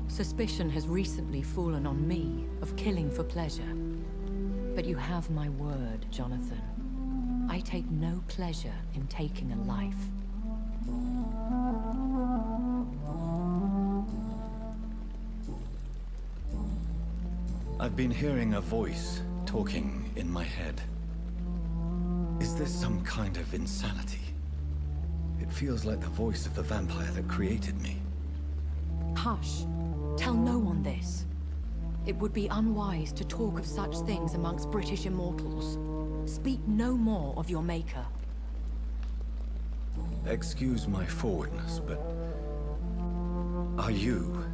suspicion has recently fallen on me of killing for pleasure. But you have my word, Jonathan. I take no pleasure in taking a life. I've been hearing a voice talking in my head. Is this some kind of insanity? It feels like the voice of the vampire that created me. Hush. Tell no one this. It would be unwise to talk of such things amongst British immortals. Speak no more of your maker. Excuse my forwardness, but... are you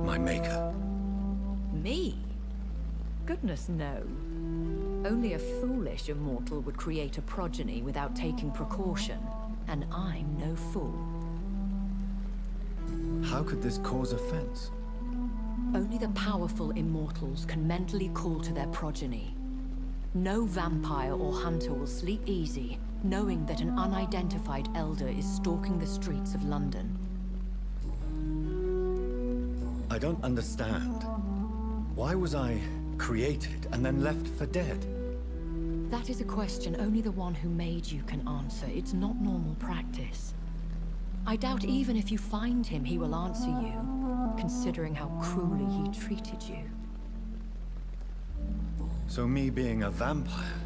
my maker? Me? Goodness, no. Only a foolish immortal would create a progeny without taking precaution, and I'm no fool. How could this cause offense? Only the powerful immortals can mentally call to their progeny. No vampire or hunter will sleep easy, knowing that an unidentified elder is stalking the streets of London. I don't understand. Why was I created and then left for dead? That is a question only the one who made you can answer. It's not normal practice. I doubt even if you find him, he will answer you, considering how cruelly he treated you. So me being a vampire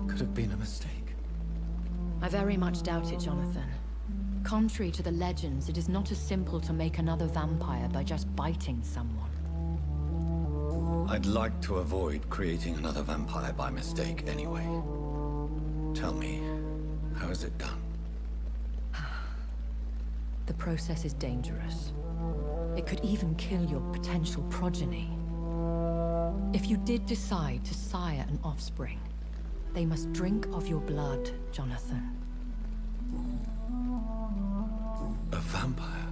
could have been a mistake. I very much doubt it, Jonathan. Contrary to the legends, it is not as simple to make another vampire by just biting someone. I'd like to avoid creating another vampire by mistake anyway. Tell me, how is it done? The process is dangerous. It could even kill your potential progeny. If you did decide to sire an offspring, they must drink of your blood, Jonathan. A vampire?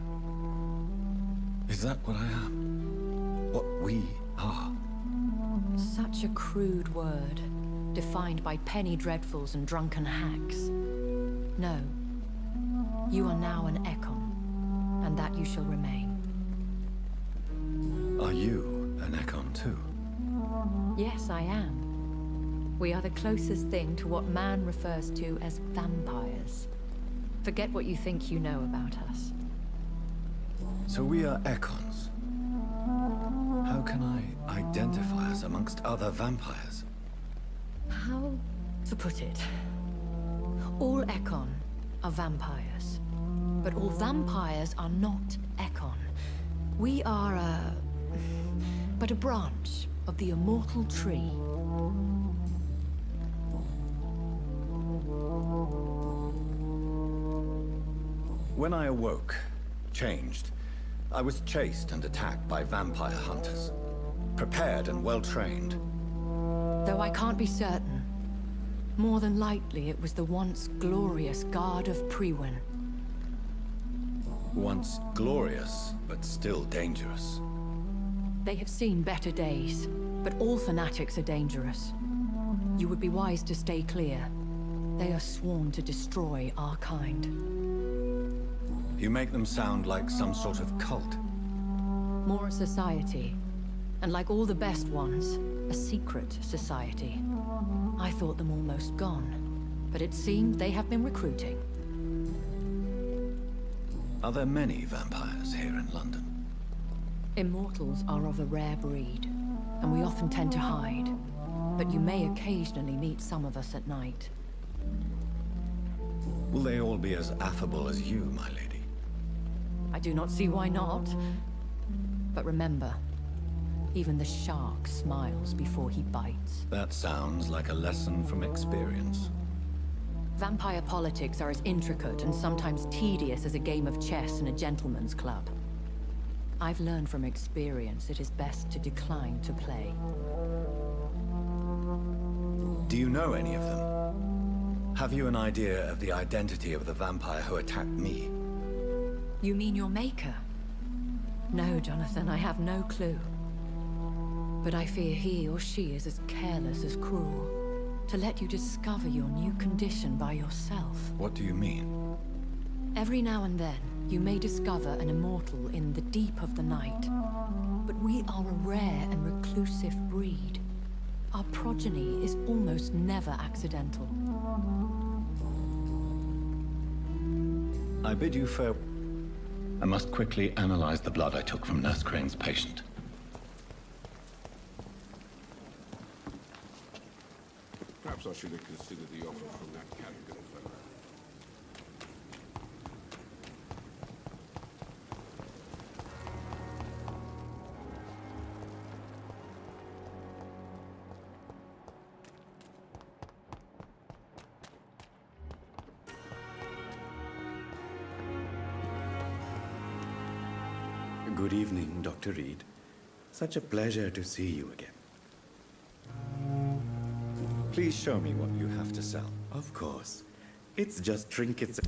Is that what I am? What we are? Such a crude word, defined by penny dreadfuls and drunken hacks. No. You are now an Ekon, and that you shall remain. Are you an Ekon too? Yes, I am. We are the closest thing to what man refers to as vampires. Forget what you think you know about us. So we are Ekons. How can I identify us amongst other vampires? How to put it? All Ekon are vampires. But all vampires are not Ekon. We are but a branch of the immortal tree. When I awoke, changed, I was chased and attacked by vampire hunters. Prepared and well-trained. Though I can't be certain. More than likely, it was the once glorious Guard of Priwen. Once glorious, but still dangerous. They have seen better days, but all fanatics are dangerous. You would be wise to stay clear. They are sworn to destroy our kind. You make them sound like some sort of cult. More a society. And like all the best ones, a secret society. I thought them almost gone, but it seemed they have been recruiting. Are there many vampires here in London? Immortals are of a rare breed, and we often tend to hide. But you may occasionally meet some of us at night. Will they all be as affable as you, my lady? I do not see why not. But remember, even the shark smiles before he bites. That sounds like a lesson from experience. Vampire politics are as intricate and sometimes tedious as a game of chess in a gentleman's club. I've learned from experience it is best to decline to play. Do you know any of them? Have you an idea of the identity of the vampire who attacked me? You mean your maker? No, Jonathan, I have no clue. But I fear he or she is as careless as cruel. to let you discover your new condition by yourself. What do you mean? Every now and then, you may discover an immortal in the deep of the night. But we are a rare and reclusive breed. Our progeny is almost never accidental. I bid you farewell. I must quickly analyze the blood I took from Nurse Crane's patient. Perhaps I should have considered the offer from that Caligan fellow. Good evening, Dr. Reed. Such a pleasure to see you again. Please show me what you have to sell. Of course. It's just trinkets.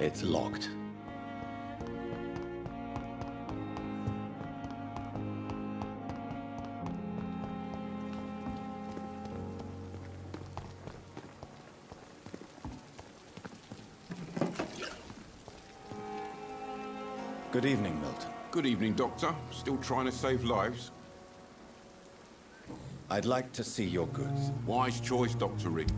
It's locked. Good evening, Milton. Good evening, Doctor. Still trying to save lives? I'd like to see your goods. Wise choice, Dr. Reed.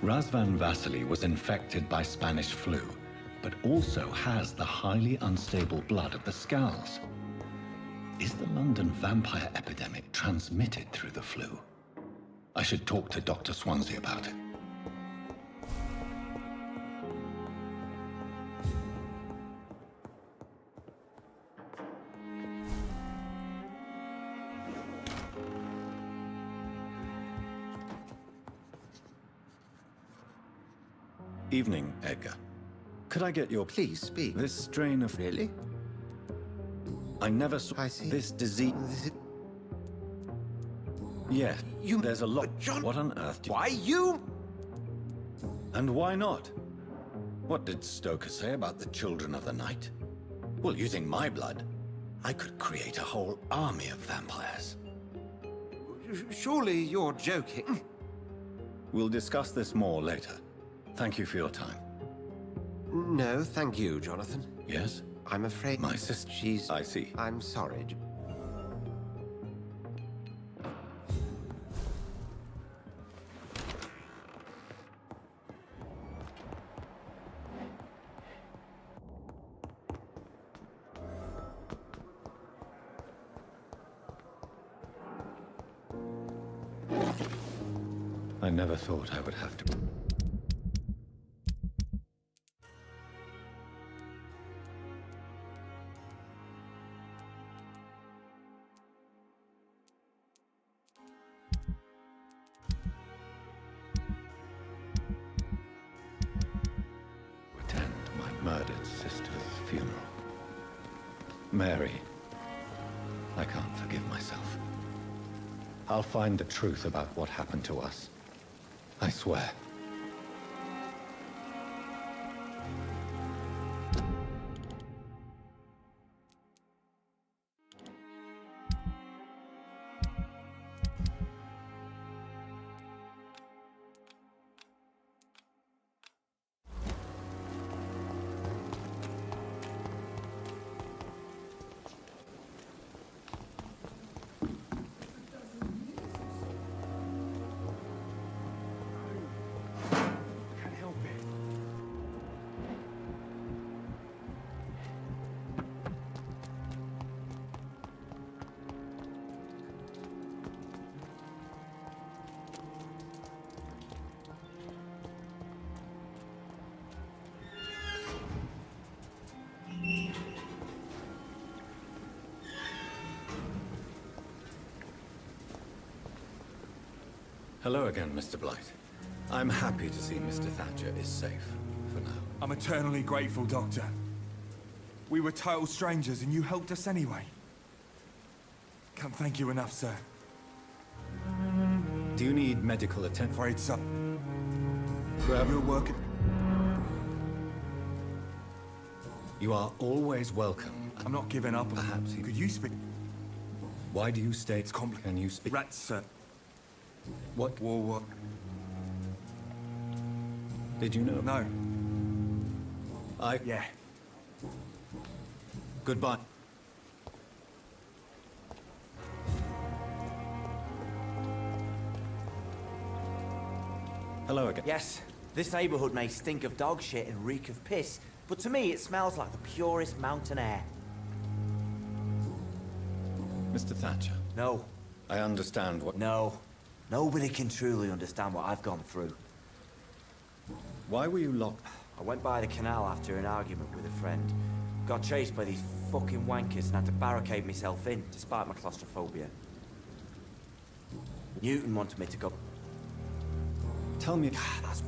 Razvan Vasily was infected by Spanish flu, but also has the highly unstable blood of the Skulls. Is the London vampire epidemic transmitted through the flu? I should talk to Dr. Swansea about it. Evening, Edgar. Could I get your... Please speak. This strain of... Really? I never saw... I see. This disease... Yeah, there's a lot... John... What on earth do you... Why you... And why not? What did Stoker say about the Children of the Night? Well, using my blood, I could create a whole army of vampires. Surely you're joking. We'll discuss this more later. Thank you for your time. No, thank you, Jonathan. Yes? I'm afraid... My sister... She's... I see. I'm sorry. I never thought I would have to... attend my murdered sister's funeral. Mary, I can't forgive myself. I'll find the truth about what happened to us. I swear. Hello again, Mr. Blight. I'm happy to see Mr. Thatcher is safe, for now. I'm eternally grateful, Doctor. We were total strangers, and you helped us anyway. Can't thank you enough, sir. Do you need medical attention? Afraid so. You're working. You are always welcome. I'm not giving up. Perhaps you... Could you speak? Why do you stay? It's complicated. Can you speak? Rats, sir. What? War. Did you know? No. Yeah. Goodbye. Hello again. Yes, this neighborhood may stink of dog shit and reek of piss, but to me it smells like the purest mountain air. Mr. Thatcher. No. I understand what... No. Nobody can truly understand what I've gone through. Why were you locked? I went by the canal after an argument with a friend. Got chased by these fucking wankers and had to barricade myself in, despite my claustrophobia. Newton wanted me to go... Tell me... That's...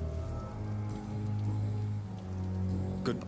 Good...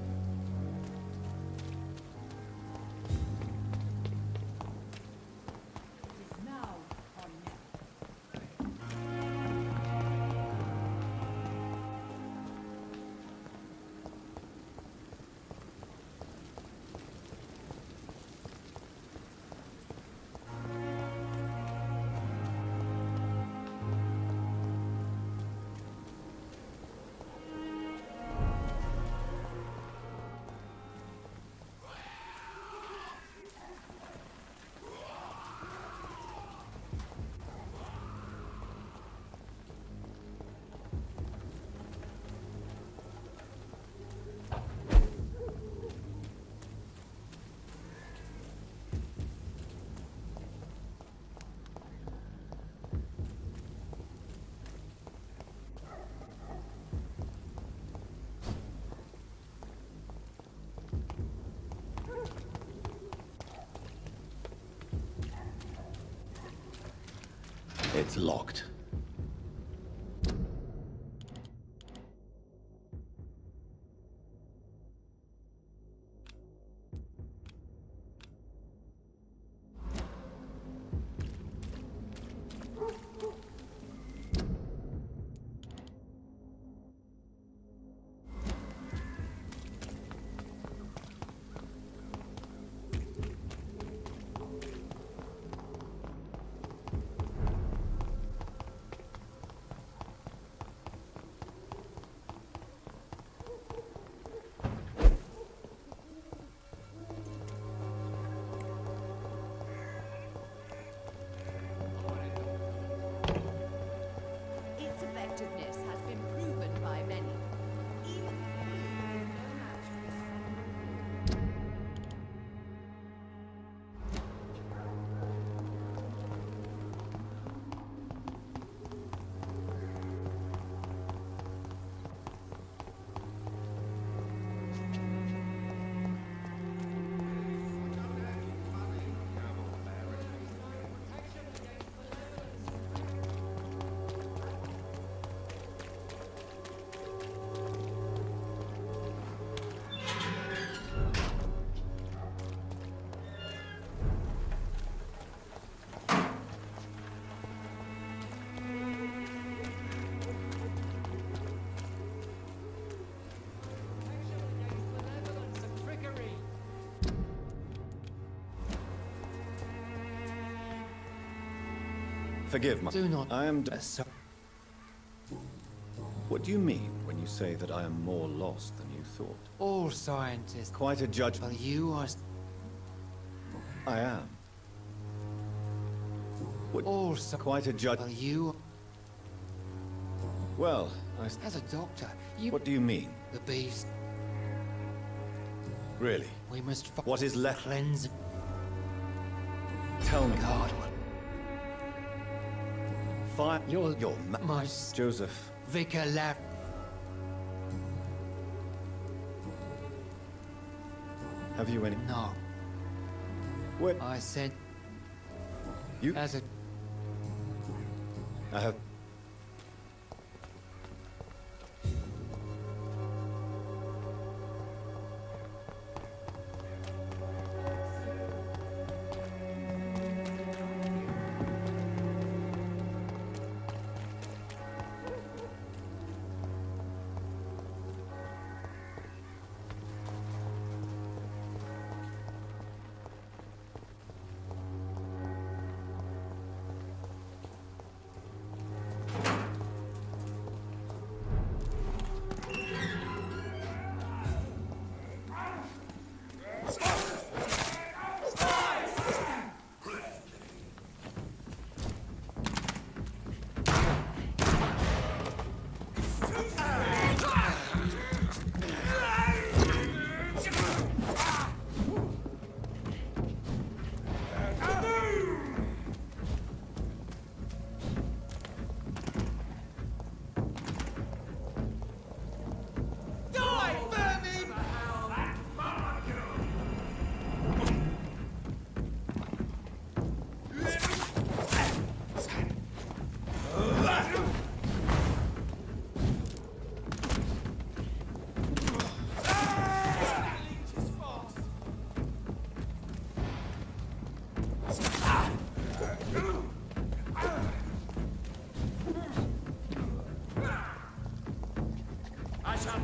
It's locked. Its effectiveness has been proven by many. Even the flu is no match for the Forgive my... Do not... I am... What do you mean when you say that I am more lost than you thought? All scientists... Quite a judgment. Well, you are... I am. What? All Quite a judge... Well, you... Well, I... As a doctor, you... What do you mean? The beast... Really? We must... What is left? Cleanse... Tell me. God, Fire... You're... My... Joseph... Vicar left... Have you any... No. What? I said... You... As a... I have...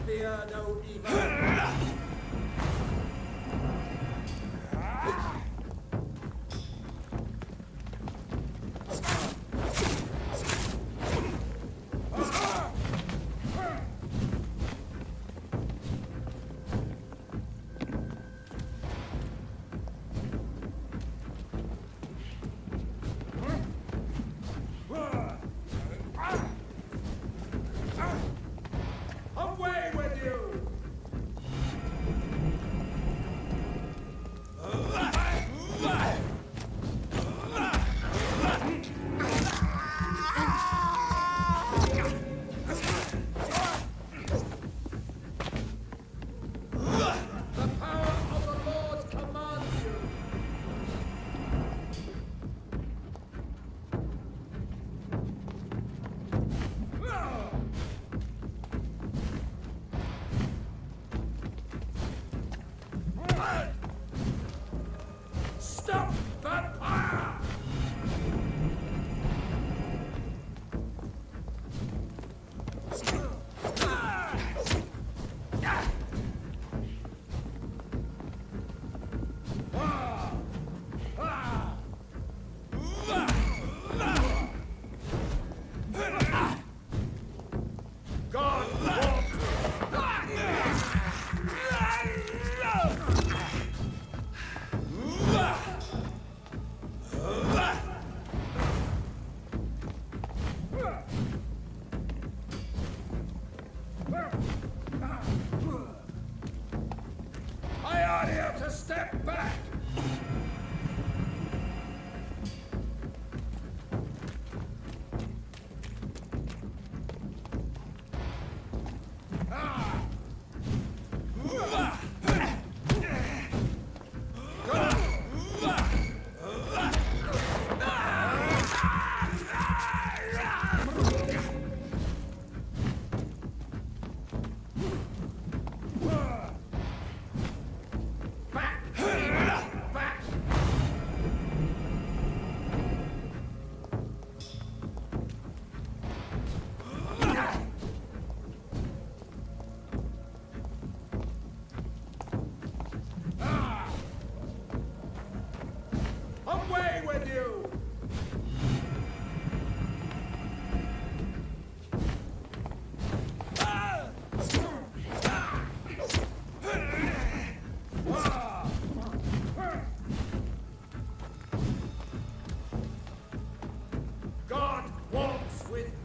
fear no evil. Away with you!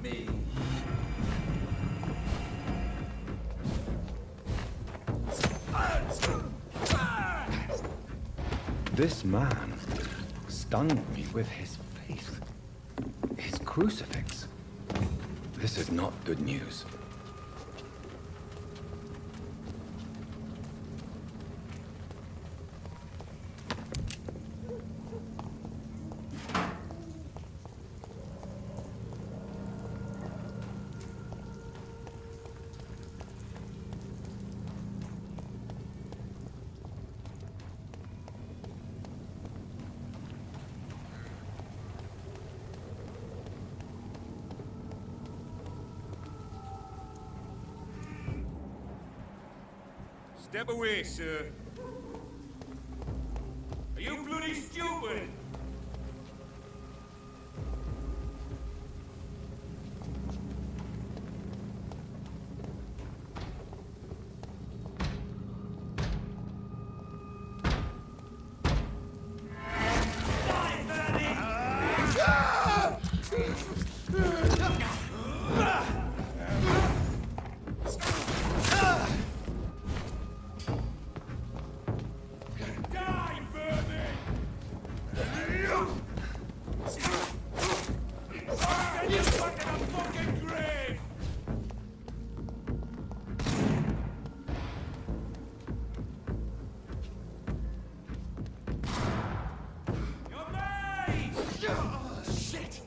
me. This man stunned me with his faith. His crucifix. This is not good news. Step away, sir. Are you bloody stupid? Shit!